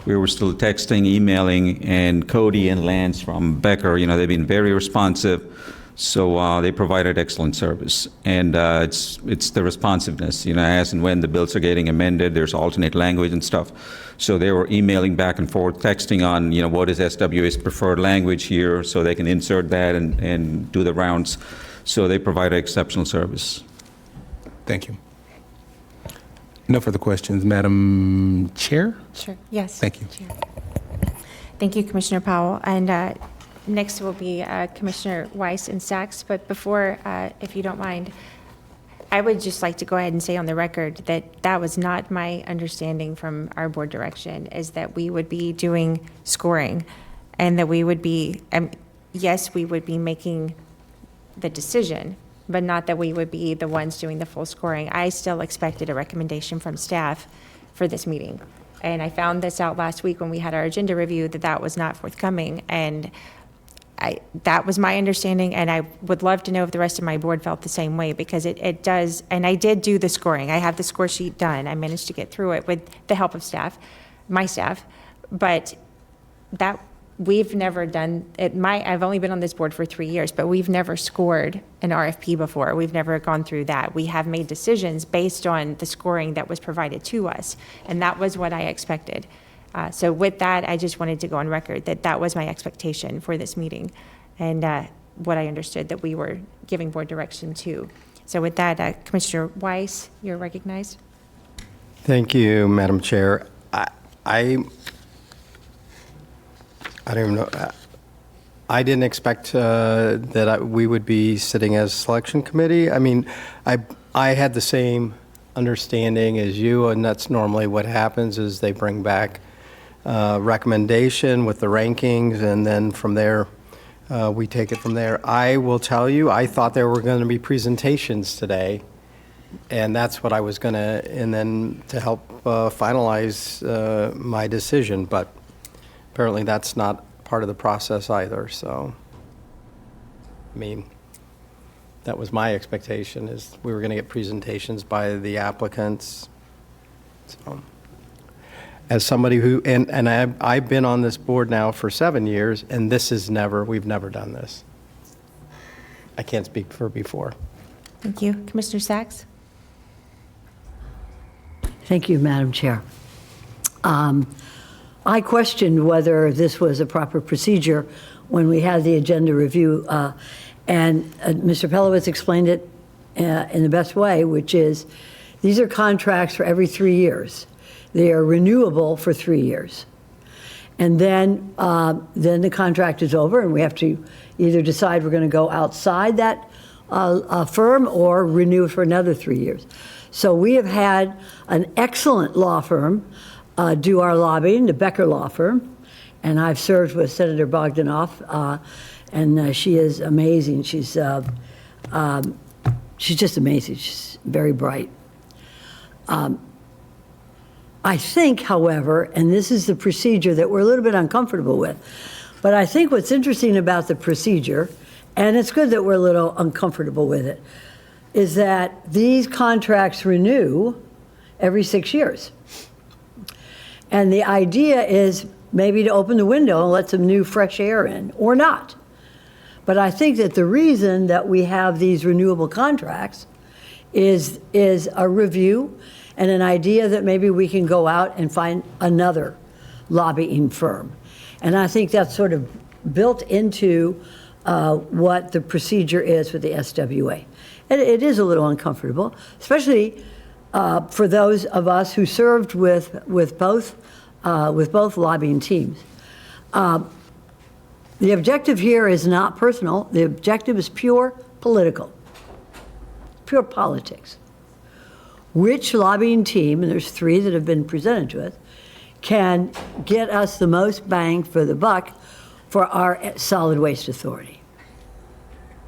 We were still texting, emailing, and Cody and Lance from Becker, they've been very responsive. So they provided excellent service. And it's the responsiveness, as and when the bills are getting amended, there's alternate language and stuff. So they were emailing back and forth, texting on, what is SWA's preferred language here, so they can insert that and do the rounds. So they provided exceptional service. Thank you. No further questions. Madam Chair? Sure, yes. Thank you. Chair. Thank you, Commissioner Powell. And next will be Commissioner Weiss and Sachs. But before, if you don't mind, I would just like to go ahead and say on the record that that was not my understanding from our board direction, is that we would be doing scoring and that we would be, yes, we would be making the decision, but not that we would be the ones doing the full scoring. I still expected a recommendation from staff for this meeting. And I found this out last week when we had our agenda review, that that was not forthcoming. And that was my understanding, and I would love to know if the rest of my board felt the same way, because it does, and I did do the scoring. I have the score sheet done. I managed to get through it with the help of staff, my staff, but that, we've never done it. I've only been on this board for 3 years, but we've never scored an RFP before. We've never gone through that. We have made decisions based on the scoring that was provided to us, and that was what I expected. So with that, I just wanted to go on record that that was my expectation for this meeting, and what I understood that we were giving board direction to. So with that, Commissioner Weiss, you're recognized. Thank you, Madam Chair. I don't even know. I didn't expect that we would be sitting as selection committee. I mean, I had the same understanding as you, and that's normally what happens is they bring back recommendation with the rankings, and then from there, we take it from there. I will tell you, I thought there were going to be presentations today, and that's what I was going to, and then to help finalize my decision, but apparently that's not part of the process either, so, I mean, that was my expectation, is we were going to get presentations by the applicants, so. As somebody who, and I've been on this board now for 7 years, and this is we've never done this. I can't speak for before. Thank you. Commissioner Sachs? Thank you, Madam Chair. I questioned whether this was a proper procedure when we had the agenda review, and Mr. Pelowitz explained it in the best way, which is these are contracts for every 3 years. They are renewable for 3 years. And then the contract is over, and we have to either decide we're going to go outside that firm or renew for another 3 years. So we have had an excellent law firm do our lobbying, the Becker Law Firm, and I've served with Senator Bogdanoff, and she is amazing. She's just amazing. She's very bright. I think, however, and this is the procedure that we're a little bit uncomfortable with, but I think what's interesting about the procedure, and it's good that we're a little uncomfortable with it, is that these contracts renew every 6 years. And the idea is maybe to open the window and let some new fresh air in, or not. But I think that the reason that we have these renewable contracts is a review and an idea that maybe we can go out and find another lobbying firm. And I think that's sort of built into what the procedure is with the SWA. And it is a little uncomfortable, especially for those of us who served with both lobbying teams. The objective here is not personal. The objective is pure political, pure politics. Which lobbying team, and there's 3 that have been presented to us, can get us the most bang for the buck for our solid waste authority?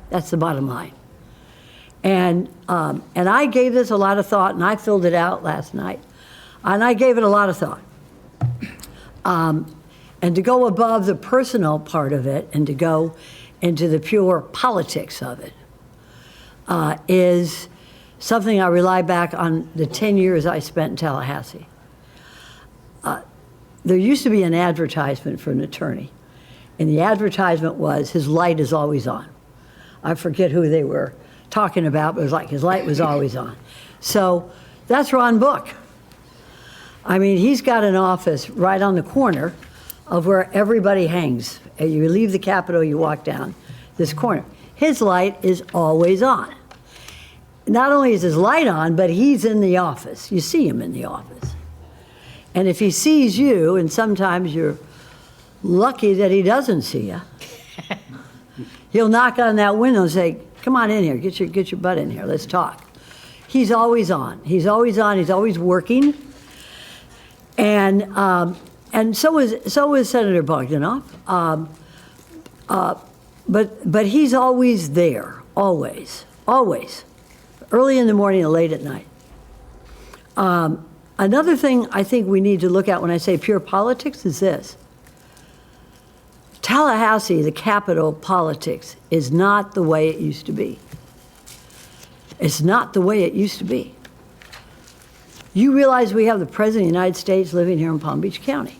That's the bottom line. And I gave this a lot of thought, and I filled it out last night, and I gave it a lot of thought. And to go above the personal part of it and to go into the pure politics of it is something I rely back on the 10 years I spent in Tallahassee. There used to be an advertisement for an attorney, and the advertisement was, his light is always on. I forget who they were talking about, but it was like his light was always on. So that's Ron Book. I mean, he's got an office right on the corner of where everybody hangs. You leave the Capitol, you walk down this corner. His light is always on. Not only is his light on, but he's in the office. You see him in the office. And if he sees you, and sometimes you're lucky that he doesn't see you, he'll knock on that window and say, come on in here, get your butt in here, let's talk. He's always on. He's always on. He's always working. And so is Senator Bogdanoff. But he's always there, always, early in the morning and late at night. Another thing I think we need to look at when I say pure politics is this. Tallahassee, the capital politics, is not the way it used to be. It's not the way it used to be. You realize we have the President of the United States living here in Palm Beach County.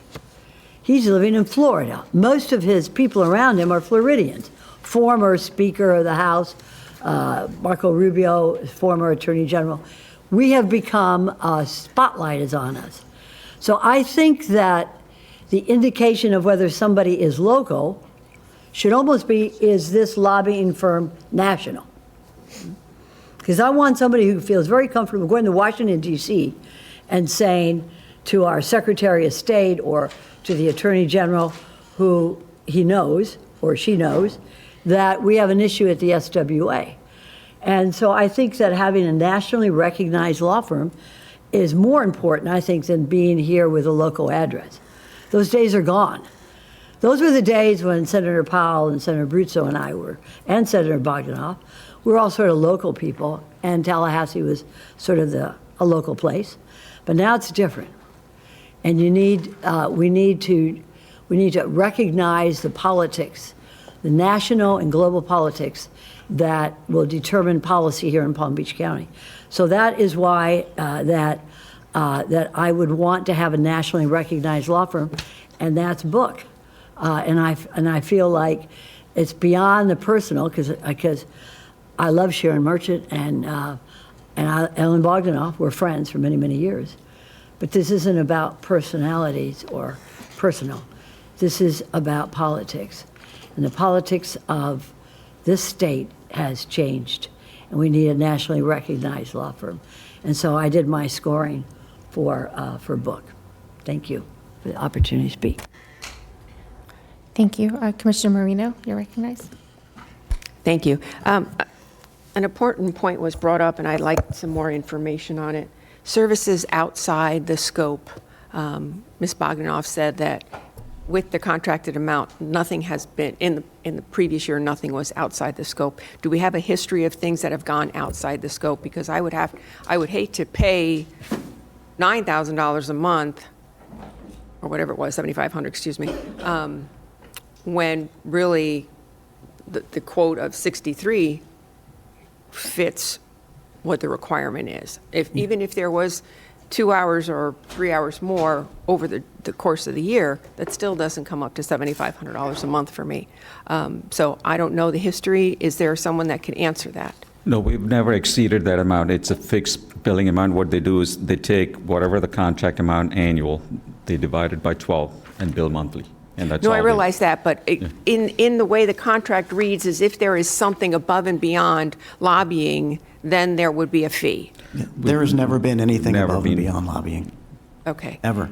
He's living in Florida. Most of his people around him are Floridians. Former Speaker of the House, Marco Rubio, former Attorney General. We have become, a spotlight is on us. So I think that the indication of whether somebody is local should almost be, is this lobbying firm national? Because I want somebody who feels very comfortable going to Washington, D.C. and saying to our Secretary of State or to the Attorney General, who he knows or she knows, that we have an issue at the SWA. And so I think that having a nationally recognized law firm is more important, I think, than being here with a local address. Those days are gone. Those were the days when Senator Powell and Senator Abruzzo and I were, and Senator Bogdanoff, we were all sort of local people, and Tallahassee was sort of a local place. But now it's different. And we need to recognize the politics, the national and global politics that will determine policy here in Palm Beach County. So that is why that I would want to have a nationally recognized law firm, and that's Book. And I feel like it's beyond the personal, because I love Sharon Merchant and Ellen Bogdanoff. We're friends for many, many years. But this isn't about personalities or personal. This is about politics. And the politics of this state has changed, and we need a nationally recognized law firm. And so I did my scoring for Book. Thank you for the opportunity to speak. Thank you. Commissioner Marino, you're recognized. Thank you. An important point was brought up, and I'd like some more information on it. Services outside the scope. Ms. Bogdanoff said that with the contracted amount, nothing has been, in the previous year, nothing was outside the scope. Do we have a history of things that have gone outside the scope? Because I would hate to pay $9,000 a month, or whatever it was, $7,500, excuse me, when really the quote of 63 fits what the requirement is. Even if there was 2 hours or 3 hours more over the course of the year, that still doesn't come up to $7,500 a month for me. So I don't know the history. Is there someone that can answer that? No, we've never exceeded that amount. It's a fixed billing amount. What they do is they take whatever the contract amount annual, they divide it by 12 and bill monthly. And that's No, all I they- realize that, but in the way the contract reads, is if there is something above and beyond lobbying, then there would be a fee. There has never been anything Never above and been. beyond lobbying, Okay. ever.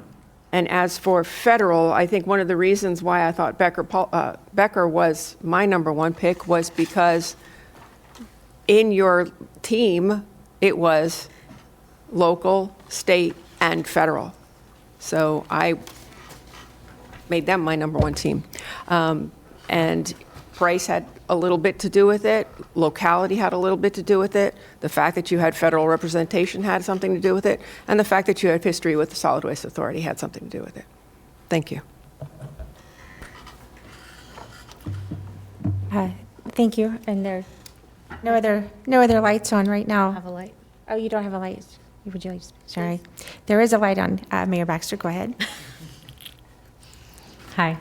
And as for federal, I think one of the reasons why I thought Becker was my number one pick was because in your team, it was local, state, and federal. So I made them my number one team. And price had a little bit to do with it. Locality had a little bit to do with it. The fact that you had federal representation had something to do with it. And the fact that you had history with the Solid Waste Authority had something to do with it. Thank you. Thank you. And there no other lights on right now. Have a light. Oh, you don't have a light? Would you like, sorry. There is a light on. Mayor Baxter, go ahead. Hi.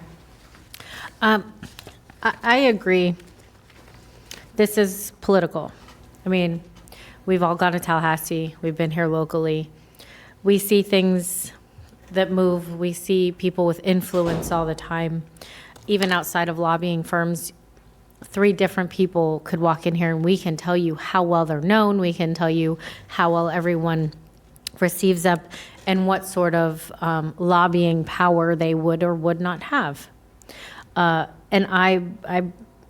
I agree. This is political. I mean, we've all gone to Tallahassee. We've been here locally. We see things that move. We see people with influence all the time. Even outside of lobbying firms, 3 different people could walk in here and we can tell you how well they're known. We can tell you how well everyone receives them and what sort of lobbying power they would or would not have. And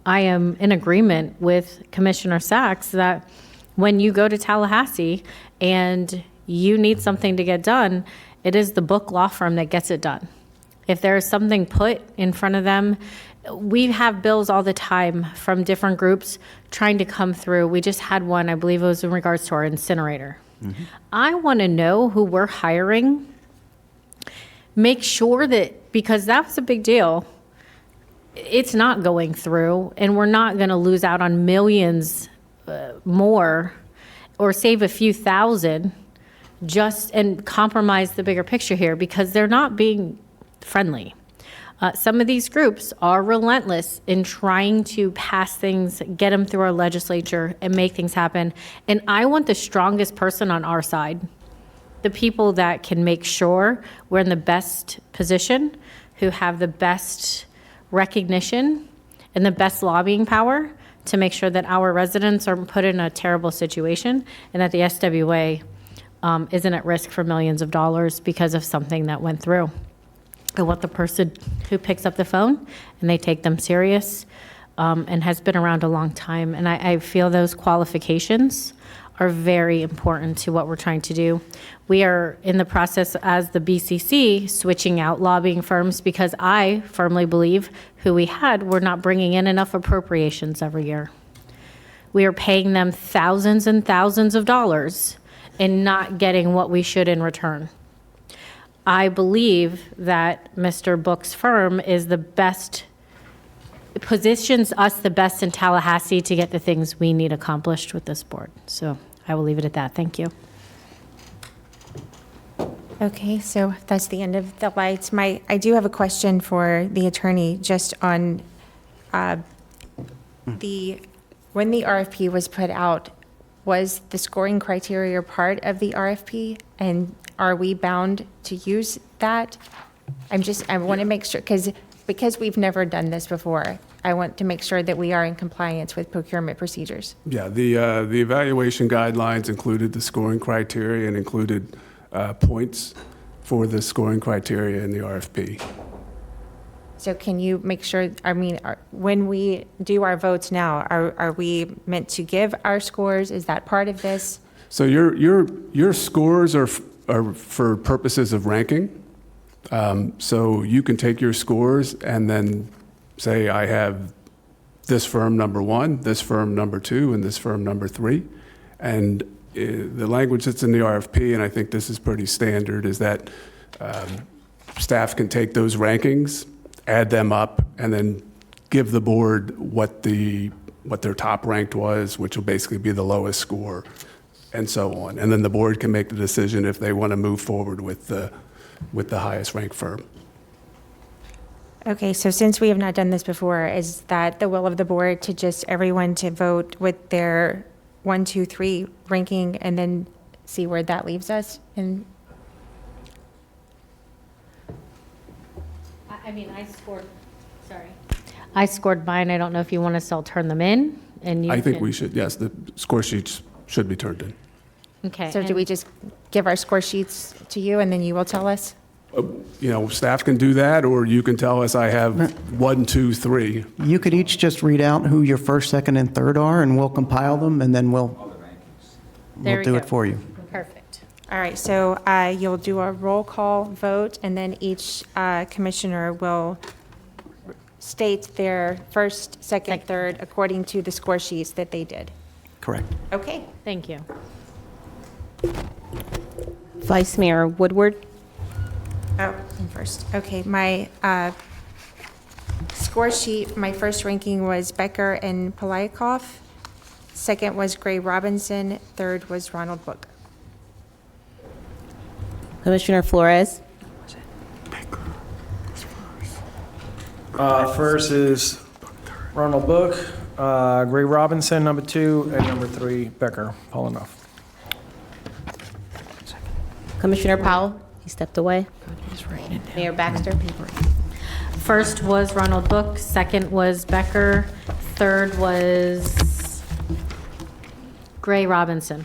I am in agreement with Commissioner Sachs that when you go to Tallahassee and you need something to get done, it is the Book Law Firm that gets it done. If there is something put in front of them, we have bills all the time from different groups trying to come through. We just had one, I believe it was in regards to our incinerator. I want to know who we're hiring. Make sure that, because that was a big deal, it's not going through, and we're not going to lose out on millions more or save a few thousand and compromise the bigger picture here because they're not being friendly. Some of these groups are relentless in trying to pass things, get them through our legislature, and make things happen. And I want the strongest person on our side, the people that can make sure we're in the best position, who have the best recognition and the best lobbying power to make sure that our residents are put in a terrible situation and that the SWA isn't at risk for millions of dollars because of something that went through. I want the person who picks up the phone and they take them serious and has been around a long time. And I feel those qualifications are very important to what we're trying to do. We are in the process as the BCC switching out lobbying firms because I firmly believe who we had were not bringing in enough appropriations every year. We are paying them thousands and thousands of dollars and not getting what we should in return. I believe that Mr. Book's firm is the best, positions us the best in Tallahassee to get the things we need accomplished with this board. So I will leave it at that. Thank you. Okay, so that's the end of the lights. I do have a question for the attorney just on when the RFP was put out, was the scoring criteria part of the RFP? And are we bound to use that? I want to make sure, because we've never done this before, I want to make sure that we are in compliance with procurement procedures. Yeah, the evaluation guidelines included the scoring criteria and included points for the scoring criteria in the RFP. So can you make sure, when we do our votes now, are we meant to give our scores? Is that part of this? So your scores are for purposes of ranking. So you can take your scores and then say, I have this firm number 1, this firm number 2, and this firm number 3. And the language that's in the RFP, and I think this is pretty standard, is that staff can take those rankings, add them up, and then give the board what their top ranked was, which will basically be the lowest score, and so on. And then the board can make the decision if they want to move forward with the highest ranked firm. Okay, so since we have not done this before, is that the will of the board to just everyone to vote with their 1, 2, 3 ranking and then see where that leaves us? And I mean, I scored mine. I don't know if you want us to all turn them in, and you I think can- we should, yes, the score sheets should be turned in. Okay. so do and- we just give our score sheets to you and then you will tell us? You know, staff can do that, or you can tell us I have 1, 2, 3. You could each just read out who your first, second, and third are, and we'll compile them, and then we'll There we do go. it for you. Perfect. All right, so you'll do a roll call vote, and then each commissioner will state their first, second, third, according to the score sheets that they did. Correct. Okay. Thank you. Vice Mayor Woodward. Oh, I'm first. Okay, my score sheet, my first ranking was Becker and Polyakov. Second was Gray Robinson. Third was Ronald Book. Commissioner Flores. First is Ronald Book, Gray Robinson, number 2, and number 3, Becker, Polinoff. Commissioner Powell, he stepped away. Mayor Baxter. First was Ronald Book, second was Becker, third was Gray Robinson.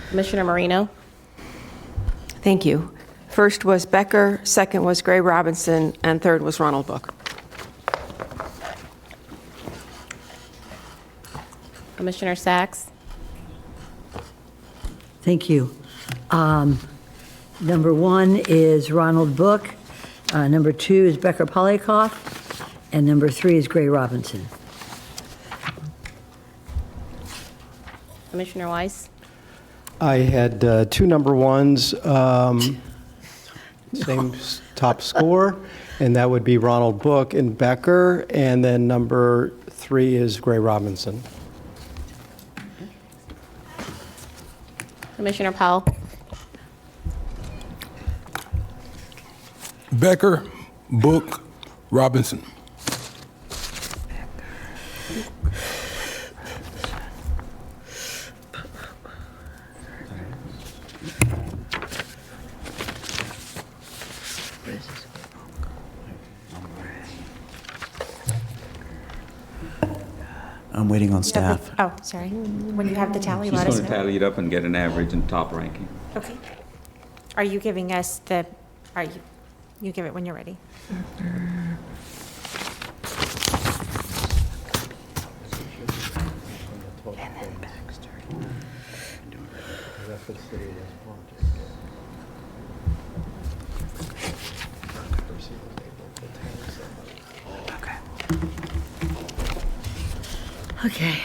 Commissioner Marino. Thank you. First was Becker, second was Gray Robinson, and third was Ronald Book. Commissioner Sacks. Thank you. Number 1 is Ronald Book, number 2 is Becker Polyakov, and number 3 is Gray Robinson. Commissioner Weiss. I had 2 number 1s, same top score, and that would be Ronald Book and Becker, and then number 3 is Gray Robinson. Commissioner Powell. Becker, Book, Robinson. I'm waiting on staff. Oh, sorry. When you have the tally, She's let us going to know. tally it up and get an average and top ranking. Okay. Are you giving us the, you give it when you're ready. Okay.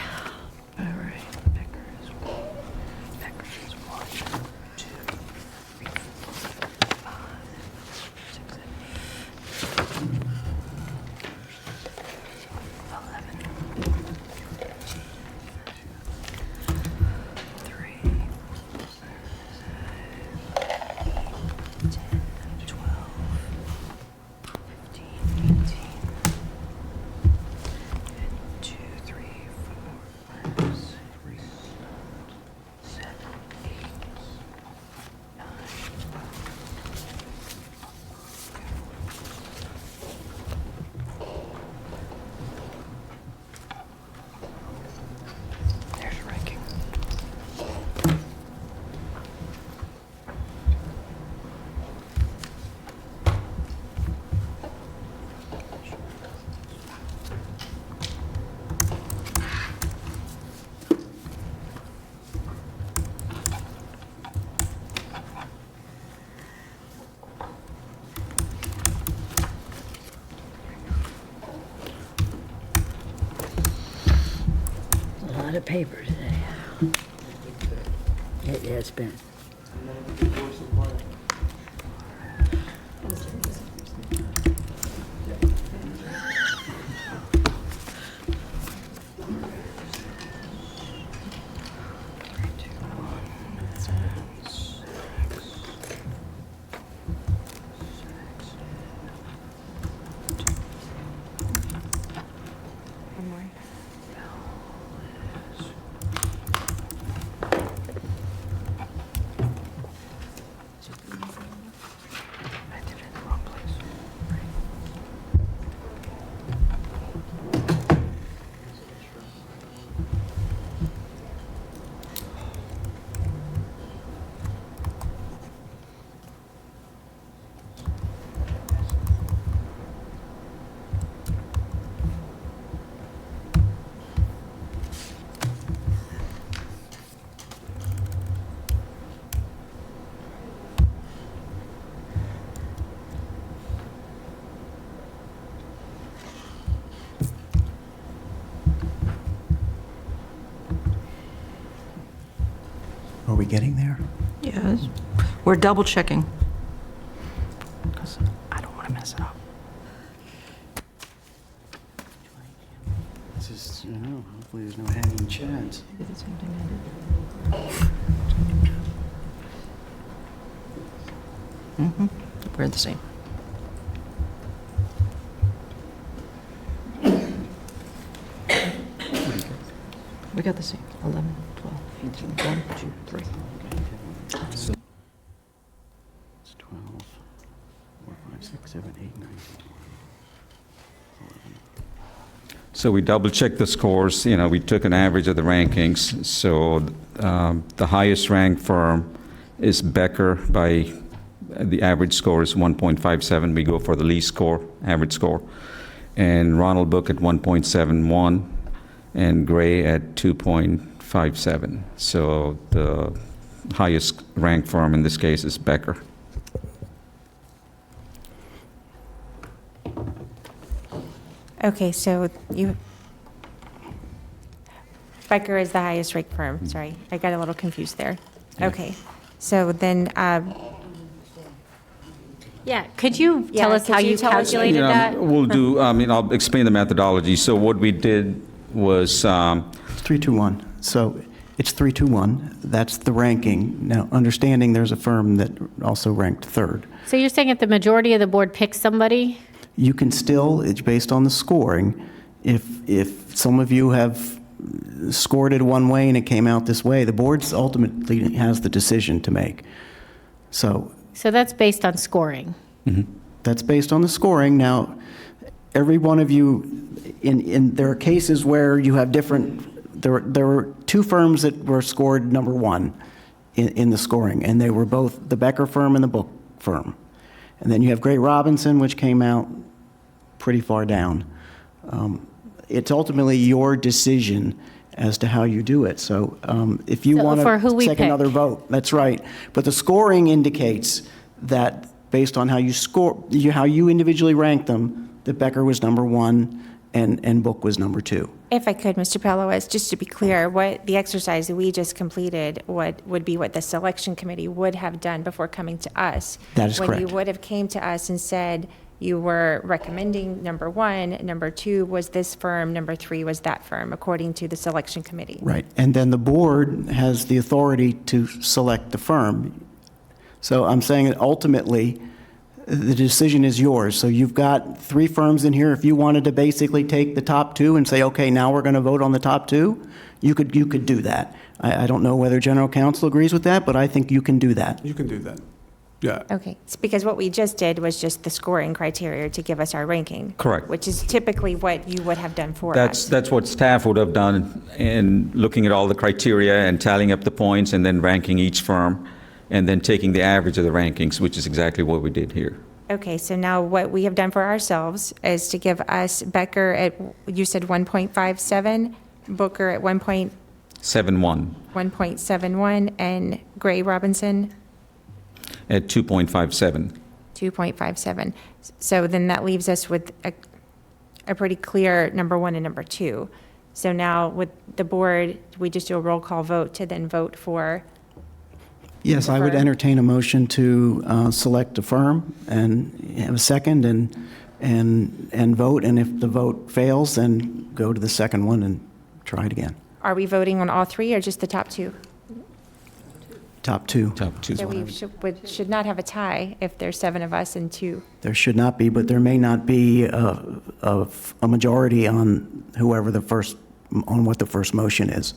A lot of paper today. It has been. Are we getting there? Yes. We're double checking. 'Cause I don't want to mess it up. It's just, hopefully there's no hanging chads. We're the same. We got the same. 11, 12, 18, 1, 2, 3. It's 12, 4, 5, 6, 7, 8, 9. So we double-checked the scores, we took an average of the rankings. So the highest ranked firm is Becker by, the average score is 1.57. We go for the least score, average score. And Ronald Book at 1.71 and Gray at 2.57. So the highest ranked firm in this case is Becker. Okay, so Becker is the highest ranked firm. Sorry, I got a little confused there. Okay, so then, Yeah, could you tell us how you calculated that? We'll do, I'll explain the methodology. So what we did was, It's 3-2-1. So it's 3-2-1. That's the ranking. Now, understanding there's a firm that also ranked third. So you're saying if the majority of the board picks somebody? You can still, it's based on the scoring. If some of you have scored it one way and it came out this way, the board ultimately has the decision to make. So So that's based on scoring. that's based on the scoring. Now, every one of you, there are cases where you have different, there were two firms that were scored number one in the scoring, and they were both the Becker firm and the Book firm. And then you have Gray Robinson, which came out pretty far down. It's ultimately your decision as to how you do it. So if you So want for who to we take pick. another vote, that's right. But the scoring indicates that based on how you score, how you individually rank them, that Becker was number one and Book was number two. if I could, Mr. Pelowitz, just to be clear, what the exercise that we just completed would be what the selection committee would have done before coming to us. That is When you correct. would have came to us and said you were recommending number one, number two was this firm, number three was that firm, according to the selection committee. Right. And then the board has the authority to select the firm. So I'm saying that ultimately, the decision is yours. So you've got three firms in here. If you wanted to basically take the top two and say, okay, now we're going to vote on the top two, you could do that. I don't know whether general counsel agrees with that, but I think you can do that. You can do that. Yeah. Okay, it's because what we just did was just the scoring criteria to give us our ranking. Correct. Which is typically what you would have done for us. that's what staff would have done in looking at all the criteria and tallying up the points and then ranking each firm and then taking the average of the rankings, which is exactly what we did here. Okay, so now what we have done for ourselves is to give us Becker at, you said 1.57, Booker at 7-1 1.71, and Gray Robinson, at 2.57. 2.57. So then that leaves us with a pretty clear number one and number two. So now with the board, we just do a roll call vote to then vote for, Yes, I would Firm. entertain a motion to select a firm and have a second and vote. And if the vote fails, then go to the second one and try it again. are we voting on all three or just the top two? Top two. Top two. So we should not have a tie if there's seven of us and two. There should not be, but there may not be a majority on whoever on what the first motion is.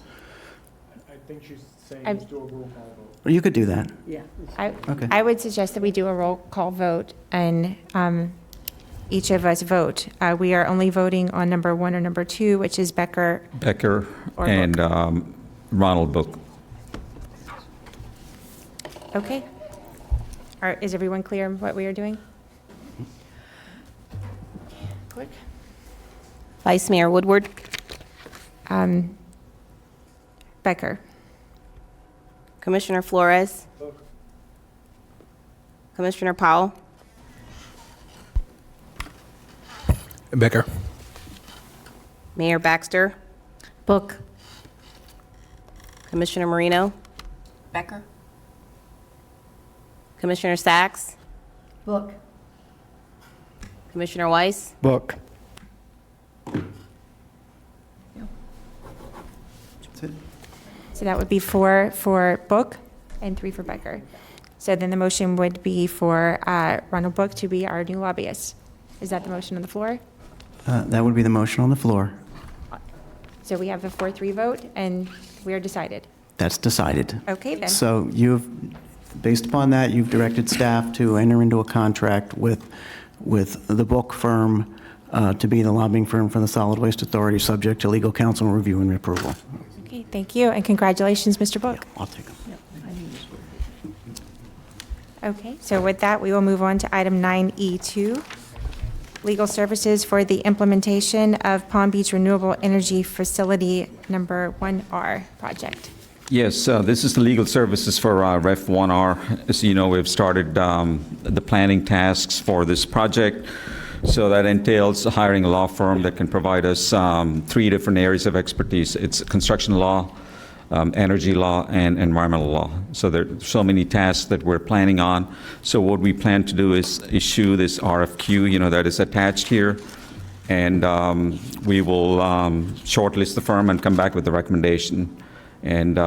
I think she's saying I- let's do a roll call vote. Well, you could do that. Okay. I would suggest that we do a roll call vote and each of us vote. We are only voting on number one or number two, which is Becker. Becker Or and Ronald Book. Okay. Is everyone clear on what we are doing? Quick. Vice Mayor Woodward, Becker. Commissioner Flores, Commissioner Powell, Becker. Mayor Baxter, Book. Commissioner Marino, Becker? Commissioner Sacks? Book. Commissioner Weiss? Book. So that would be 4 for Book and 3 for Becker. So then the motion would be for Ronald Book to be our new lobbyist. Is that the motion on the floor? That would be the motion on the floor. So we have a 4-3 vote, and we are decided. That's decided. Okay, then. So based upon that, you've directed staff to enter into a contract with the Book firm to be the lobbying firm for the Solid Waste Authority, subject to legal counsel review and approval. Okay, thank you, and congratulations, Mr. Book. I'll take them. Okay, so with that, we will move on to item 9E2, legal services for the implementation of Palm Beach Renewable Energy Facility number 1R project. Yes, this is the legal services for Ref 1R. As you know, we've started the planning tasks for this project. So that entails hiring a law firm that can provide us 3 different areas of expertise. It's construction law, energy law, and environmental law. So there are so many tasks that we're planning on. So what we plan to do is issue this RFQ, that is attached here. And we will shortlist the firm and come back with a recommendation. And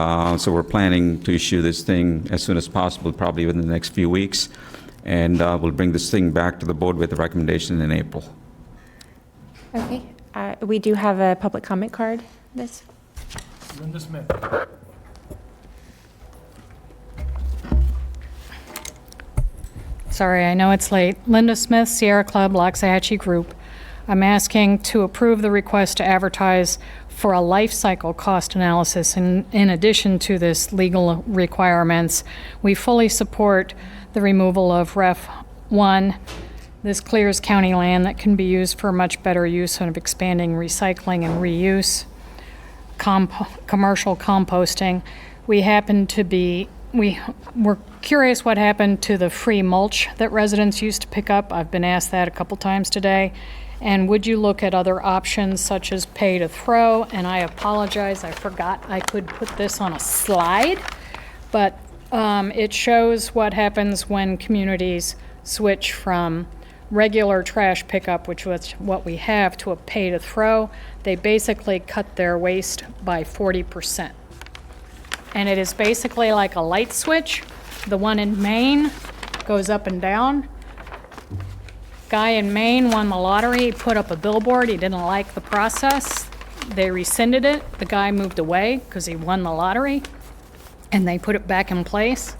so we're planning to issue this thing as soon as possible, probably within the next few weeks. And we'll bring this thing back to the board with a recommendation in April. Okay, we do have a public comment card. This. Linda Smith. Sorry, I know it's late. Linda Smith, Sierra Club, Loxahatchee Group. I'm asking to approve the request to advertise for a life cycle cost analysis in addition to this legal requirements. We fully support the removal of Ref 1. This clears county land that can be used for much better use of expanding recycling and reuse. Commercial composting. We're curious what happened to the free mulch that residents used to pick up. I've been asked that a couple times today. And would you look at other options such as pay to throw? And I apologize, I forgot I could put this on a slide, but it shows what happens when communities switch from regular trash pickup, which was what we have, to a pay to throw. They basically cut their waste by 40%. And it is basically like a light switch. The one in Maine goes up and down. Guy in Maine won the lottery, he put up a billboard, he didn't like the process. They rescinded it, the guy moved away because he won the lottery, and they put it back in place.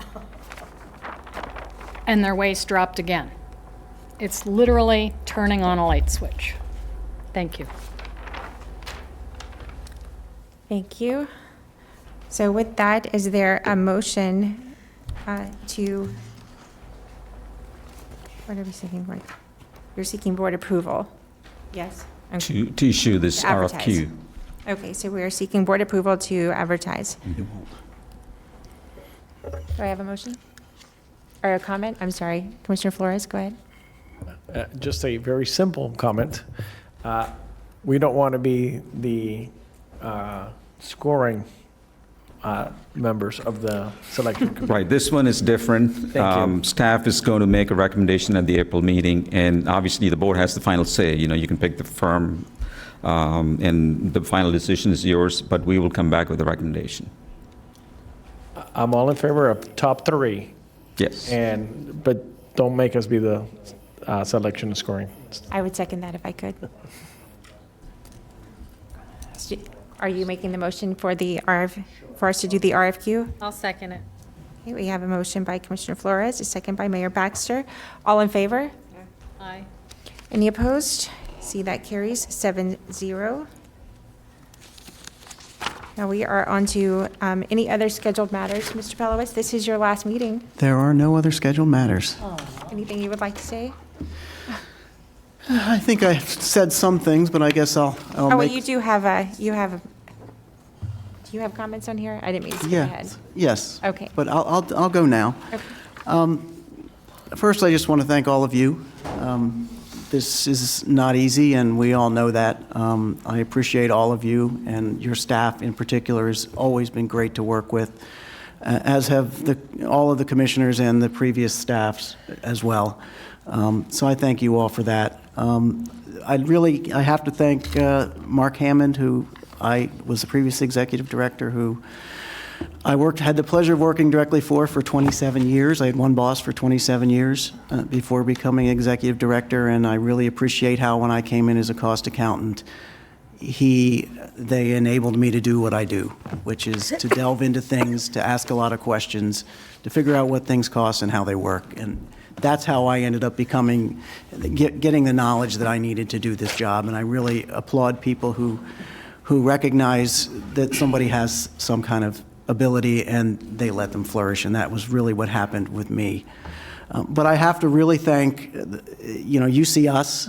And their waste dropped again. It's literally turning on a light switch. Thank you. Thank you. So with that, is there a motion to, what are we seeking for? You're seeking board approval? Yes? Okay. To issue this To advertise. RFQ. Okay, so we are seeking board approval to advertise. Do I have a motion? Or a comment? I'm sorry. Commissioner Flores, go ahead. Just a very simple comment. We don't want to be the scoring members of the selection committee. Right, this one is different. Thank you. Staff is going to make a recommendation at the April meeting, and obviously the board has the final say. You can pick the firm, and the final decision is yours, but we will come back with a recommendation. I'm all in favor of top 3. Yes. But don't make us be the selection and scoring. I would second that if I could. Are you making the motion for for us to do the RFQ? I'll second it. Okay, we have a motion by Commissioner Flores, a second by Mayor Baxter. All in favor? Aye. Any opposed? See, that carries 7-0. Now we are on to any other scheduled matters. Mr. Pelowitz, this is your last meeting. There are no other scheduled matters. Anything you would like to say? I think I said some things, but I guess I'll Oh, well, make... you do have do you have comments on here? I didn't mean to skip ahead. Yes. Okay. But I'll go now. Okay. First, I just want to thank all of you. This is not easy, and we all know that. I appreciate all of you, and your staff in particular has always been great to work with. as have all of the commissioners and the previous staffs as well. So I thank you all for that. I have to thank Mark Hammond, who I was the previous executive director, who I had the pleasure of working directly for 27 years. I had one boss for 27 years before becoming executive director, and I really appreciate how when I came in as a cost accountant, they enabled me to do what I do, which is to delve into things, to ask a lot of questions, to figure out what things cost and how they work. And that's how I ended up getting the knowledge that I needed to do this job. And I really applaud people who recognize that somebody has some kind of ability and they let them flourish. And that was really what happened with me. But I have to really thank, you see us,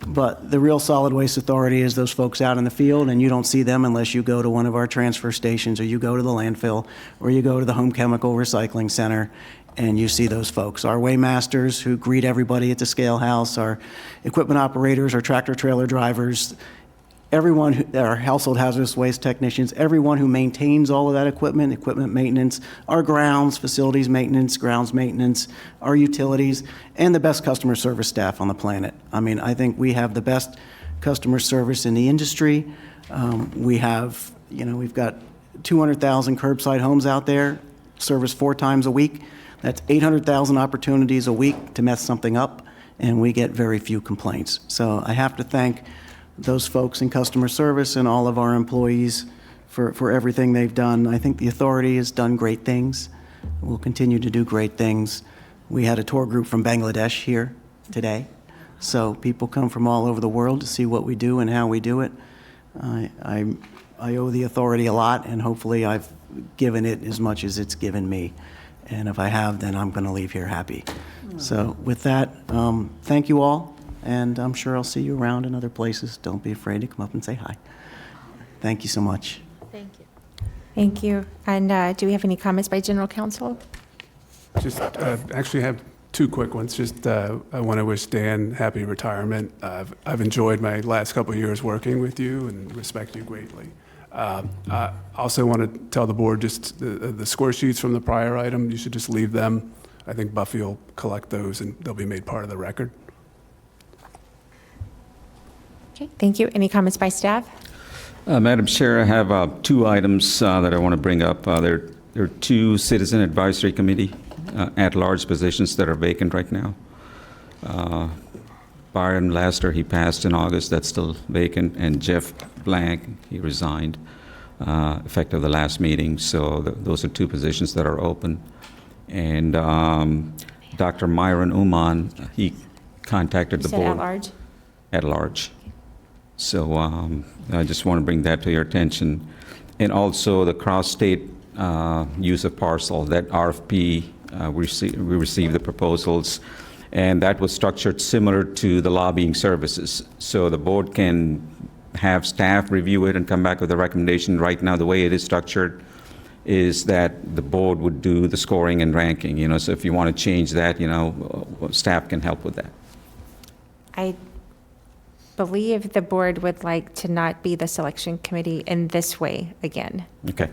but the real Solid Waste Authority is those folks out in the field, and you don't see them unless you go to one of our transfer stations, or you go to the landfill, or you go to the home chemical recycling center, and you see those folks. Our waymasters who greet everybody at the scale house, our equipment operators, our tractor trailer drivers, our household hazardous waste technicians, everyone who maintains all of that equipment maintenance, our grounds, facilities maintenance, grounds maintenance, our utilities, and the best customer service staff on the planet. I mean, I think we have the best customer service in the industry. We've got 200,000 curbside homes out there, service 4 times a week. That's 800,000 opportunities a week to mess something up, and we get very few complaints. So I have to thank those folks in customer service and all of our employees for everything they've done. I think the authority has done great things. We'll continue to do great things. We had a tour group from Bangladesh here today. So people come from all over the world to see what we do and how we do it. I owe the authority a lot, and hopefully I've given it as much as it's given me. And if I have, then I'm going to leave here happy. So with that, thank you all. And I'm sure I'll see you around in other places. Don't be afraid to come up and say hi. Thank you so much. Thank you. Thank you. And do we have any comments by General Counsel? Just actually have 2 quick ones. Just I want to wish Dan happy retirement. I've enjoyed my last couple of years working with you and respect you greatly. I also want to tell the board just the score sheets from the prior item, you should just leave them. I think Buffy will collect those and they'll be made part of the record. Okay, thank you. Any comments by staff? Madam Chair, I have 2 items that I want to bring up. There are 2 Citizen Advisory Committee at-large positions that are vacant right now. Byron Laster, he passed in August, that's still vacant, and Jeff Blank, he resigned effective the last meeting. So those are 2 positions that are open. And Dr. Myron Uman, he contacted the board. At large? At large. So I just want to bring that to your attention. And also the cross-state use of parcel, that RFP, we received the proposals, and that was structured similar to the lobbying services. So the board can have staff review it and come back with a recommendation. Right now, the way it is structured is that the board would do the scoring and ranking, so if you want to change that, staff can help with that. I believe the board would like to not be the selection committee in this way again. Okay.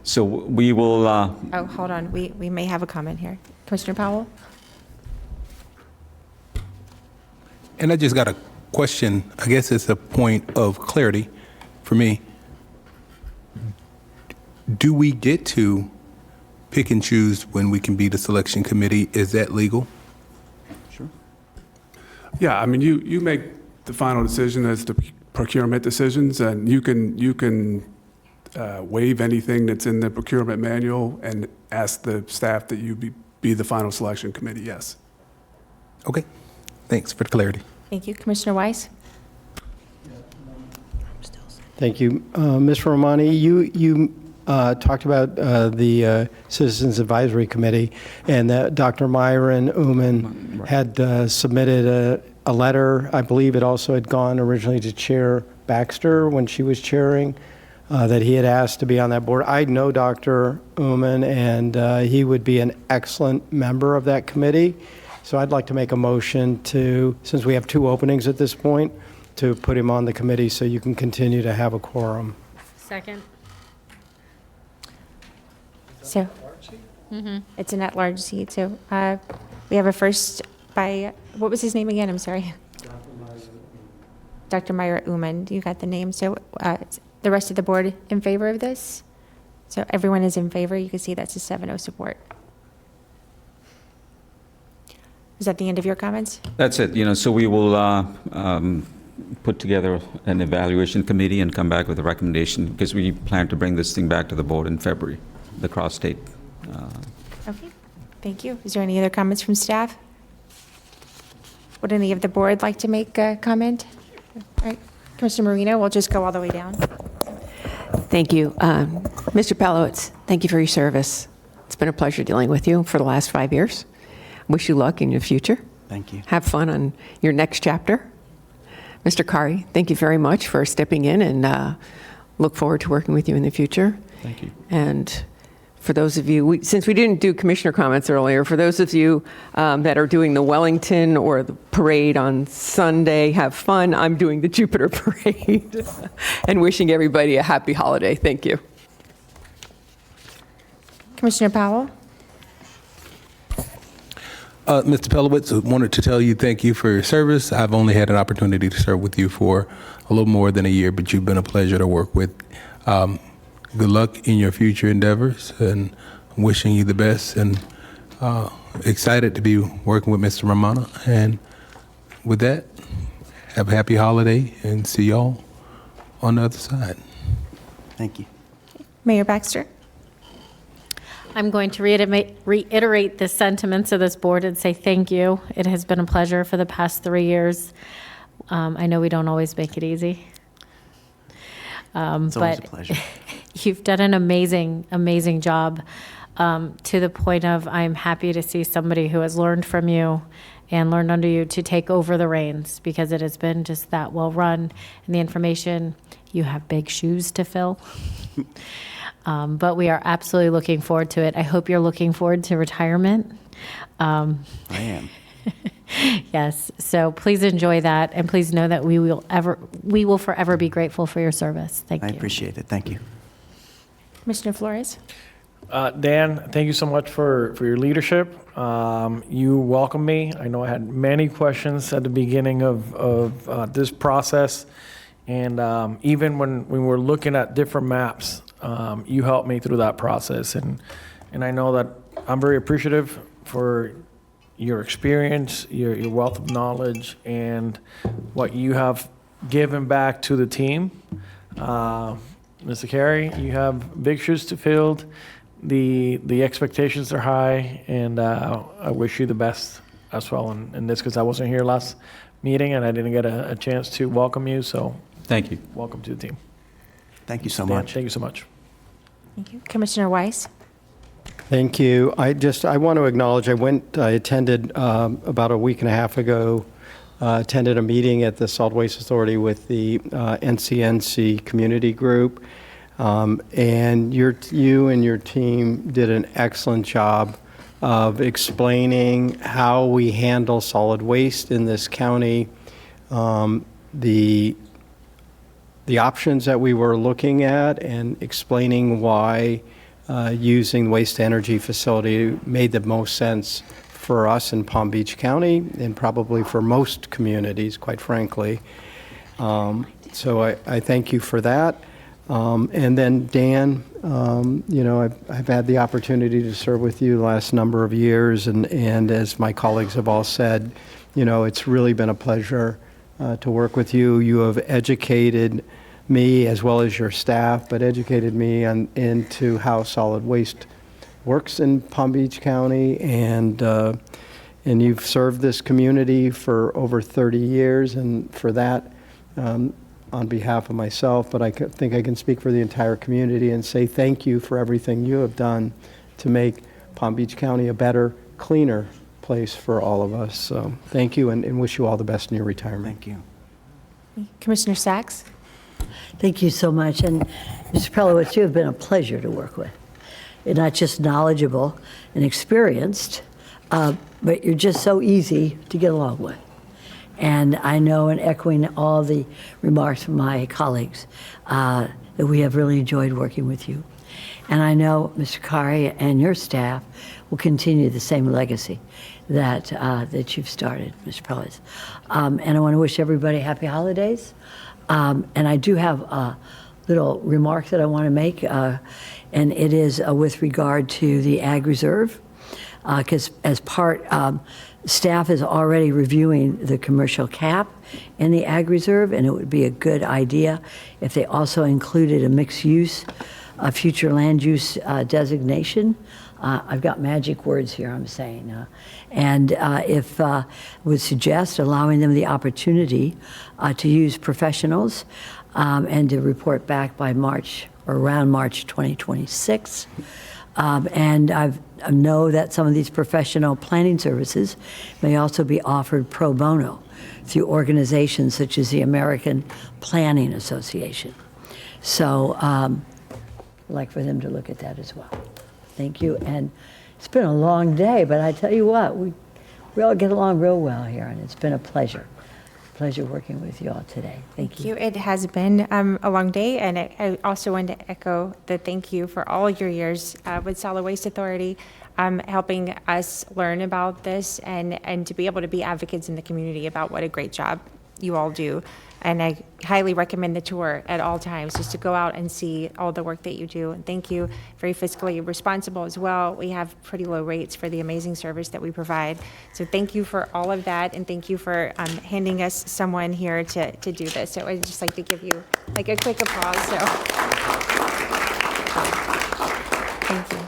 So we will... Oh, hold on. We may have a comment here. Commissioner Powell? And I just got a question. I guess it's a point of clarity for me. Do we get to pick and choose when we can be the selection committee? Is that legal? Yeah, I mean, you make the final decision as to procurement decisions, and you can waive anything that's in the procurement manual and ask the staff that you be the final selection committee, yes. Okay, thanks for the clarity. Thank you. Commissioner Weiss? Thank you. Ms. Romani, you talked about the Citizens Advisory Committee, and that Dr. Myron Uman had submitted a letter. I believe it also had gone originally to Chair Baxter when she was chairing, that he had asked to be on that board. I know Dr. Uman, and he would be an excellent member of that committee. So I'd like to make a motion to, since we have 2 openings at this point, to put him on the committee so you can continue to have a quorum. Second. So, it's an at-large seat, so we have a first by, what was his name again? I'm sorry. Dr. Myra Uman, you got the name. So the rest of the board in favor of this? So everyone is in favor. You can see that's a 7-0 support. Is that the end of your comments? That's it, so we will put together an evaluation committee and come back with a recommendation, because we plan to bring this thing back to the board in February, the cross-state. Okay, thank you. Is there any other comments from staff? Would any of the board like to make a comment? All right, Commissioner Marino, we'll just go all the way down. Thank you. Mr. Pelowitz, thank you for your service. It's been a pleasure dealing with you for the last 5 years. Wish you luck in your future. Thank you. Have fun on your next chapter. Mr. Kari, thank you very much for stepping in, and look forward to working with you in the future. Thank you. And for those of you, since we didn't do commissioner comments earlier, for those of you that are doing the Wellington or the parade on Sunday, have fun. I'm doing the Jupiter parade and wishing everybody a happy holiday. Thank you. Commissioner Powell? Mr. Pelowitz, I wanted to tell you thank you for your service. I've only had an opportunity to serve with you for a little more than a year, but you've been a pleasure to work with. Good luck in your future endeavors, and I'm wishing you the best, and excited to be working with Mr. Romano. And with that, have a happy holiday, and see y'all on the other side. Thank you. Mayor Baxter? I'm going to reiterate the sentiments of this board and say thank you. It has been a pleasure for the past 3 years. I know we don't always make it easy. It's always a pleasure. You've done an amazing, amazing job, to the point of I'm happy to see somebody who has learned from you and learned under you to take over the reins, because it has been just that well run. And the information, you have big shoes to fill. But we are absolutely looking forward to it. I hope you're looking forward to retirement. I am. Yes, so please enjoy that, and please know that we will forever be grateful for your service. Thank you. I appreciate it. Thank you. Commissioner Flores? Dan, thank you so much for your leadership. You welcomed me. I know I had many questions at the beginning of this process. And even when we were looking at different maps, you helped me through that process. And I know that I'm very appreciative for your experience, your wealth of knowledge, and what you have given back to the team. Mr. Carey, you have big shoes to fill. The expectations are high, and I wish you the best as well in this, because I wasn't here last meeting and I didn't get a chance to welcome you. So Thank you. welcome to the team. Thank you so Dan, much. Thank you so much. Thank you. Commissioner Weiss? Thank you. I want to acknowledge, I attended about a week and a half ago, attended a meeting at the Solid Waste Authority with the NCNC community group. And you and your team did an excellent job of explaining how we handle solid waste in this county, the options that we were looking at, and explaining why using the waste energy facility made the most sense for us in Palm Beach County, and probably for most communities, quite frankly. So I thank you for that. And then Dan, I've had the opportunity to serve with you the last number of years, and as my colleagues have all said, it's really been a pleasure to work with you. You have educated me, as well as your staff, but educated me into how solid waste works in Palm Beach County, and you've served this community for over 30 years, and for that, on behalf of myself, but I think I can speak for the entire community and say thank you for everything you have done to make Palm Beach County a better, cleaner place for all of us. So thank you, and wish you all the best in your retirement. Thank you. Commissioner Sachs? Thank you so much. And Mr. Pelowitz, you have been a pleasure to work with. You're not just knowledgeable and experienced, but you're just so easy to get along with. And I know, in echoing all the remarks from my colleagues, that we have really enjoyed working with you. And I know Mr. Kari and your staff will continue the same legacy that, that you've started, Mr. Pellis. And I want to wish everybody happy holidays. And I do have a little remark that I want to make, and it is with regard to the Ag Reserve, because as part, staff is already reviewing the commercial cap in the Ag Reserve, and it would be a good idea if they also included a mixed use, a future land use designation. I've got magic words here, I'm saying. And if would suggest allowing them the opportunity to use professionals and to report back by March or around March 2026. And I know that some of these professional planning services may also be offered pro bono through organizations such as the American Planning Association. So I'd like for them to look at that as well. Thank you. And it's been a long day, but I tell you what, we all get along real well here, and it's been a pleasure. Pleasure working with you all today. Thank you. It has been a long day, and I also want to echo the thank you for all your years with Solid Waste Authority, helping us learn about this and to be able to be advocates in the community about what a great job you all do. And I highly recommend the tour at all times, just to go out and see all the work that you do. And thank you, very fiscally responsible as well. We have pretty low rates for the amazing service that we provide. So thank you for all of that, and thank you for handing us someone here to do this. So I'd just like to give you like a quick applause. So thank you.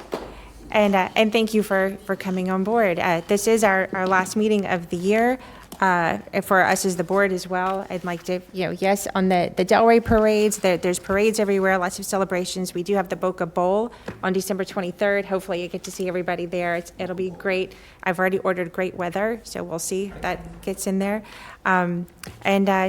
And thank you for coming on board. This is our last meeting of the year. For us as the board as well, I'd like to, yes, on the Delray parades, there's parades everywhere, lots of celebrations. We do have the Boca Bowl on December 23rd. Hopefully you get to see everybody there. It'll be great. I've already ordered great weather, so we'll see if that gets in there.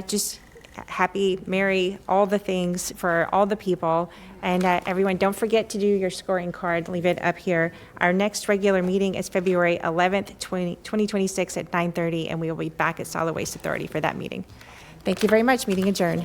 Just happy, merry, all the things for all the people. And everyone, don't forget to do your scoring card. Leave it up here. Our next regular meeting is February 11th, 2026 at 9:30, and we will be back at Solid Waste Authority for that meeting. Thank you very much. Meeting adjourned.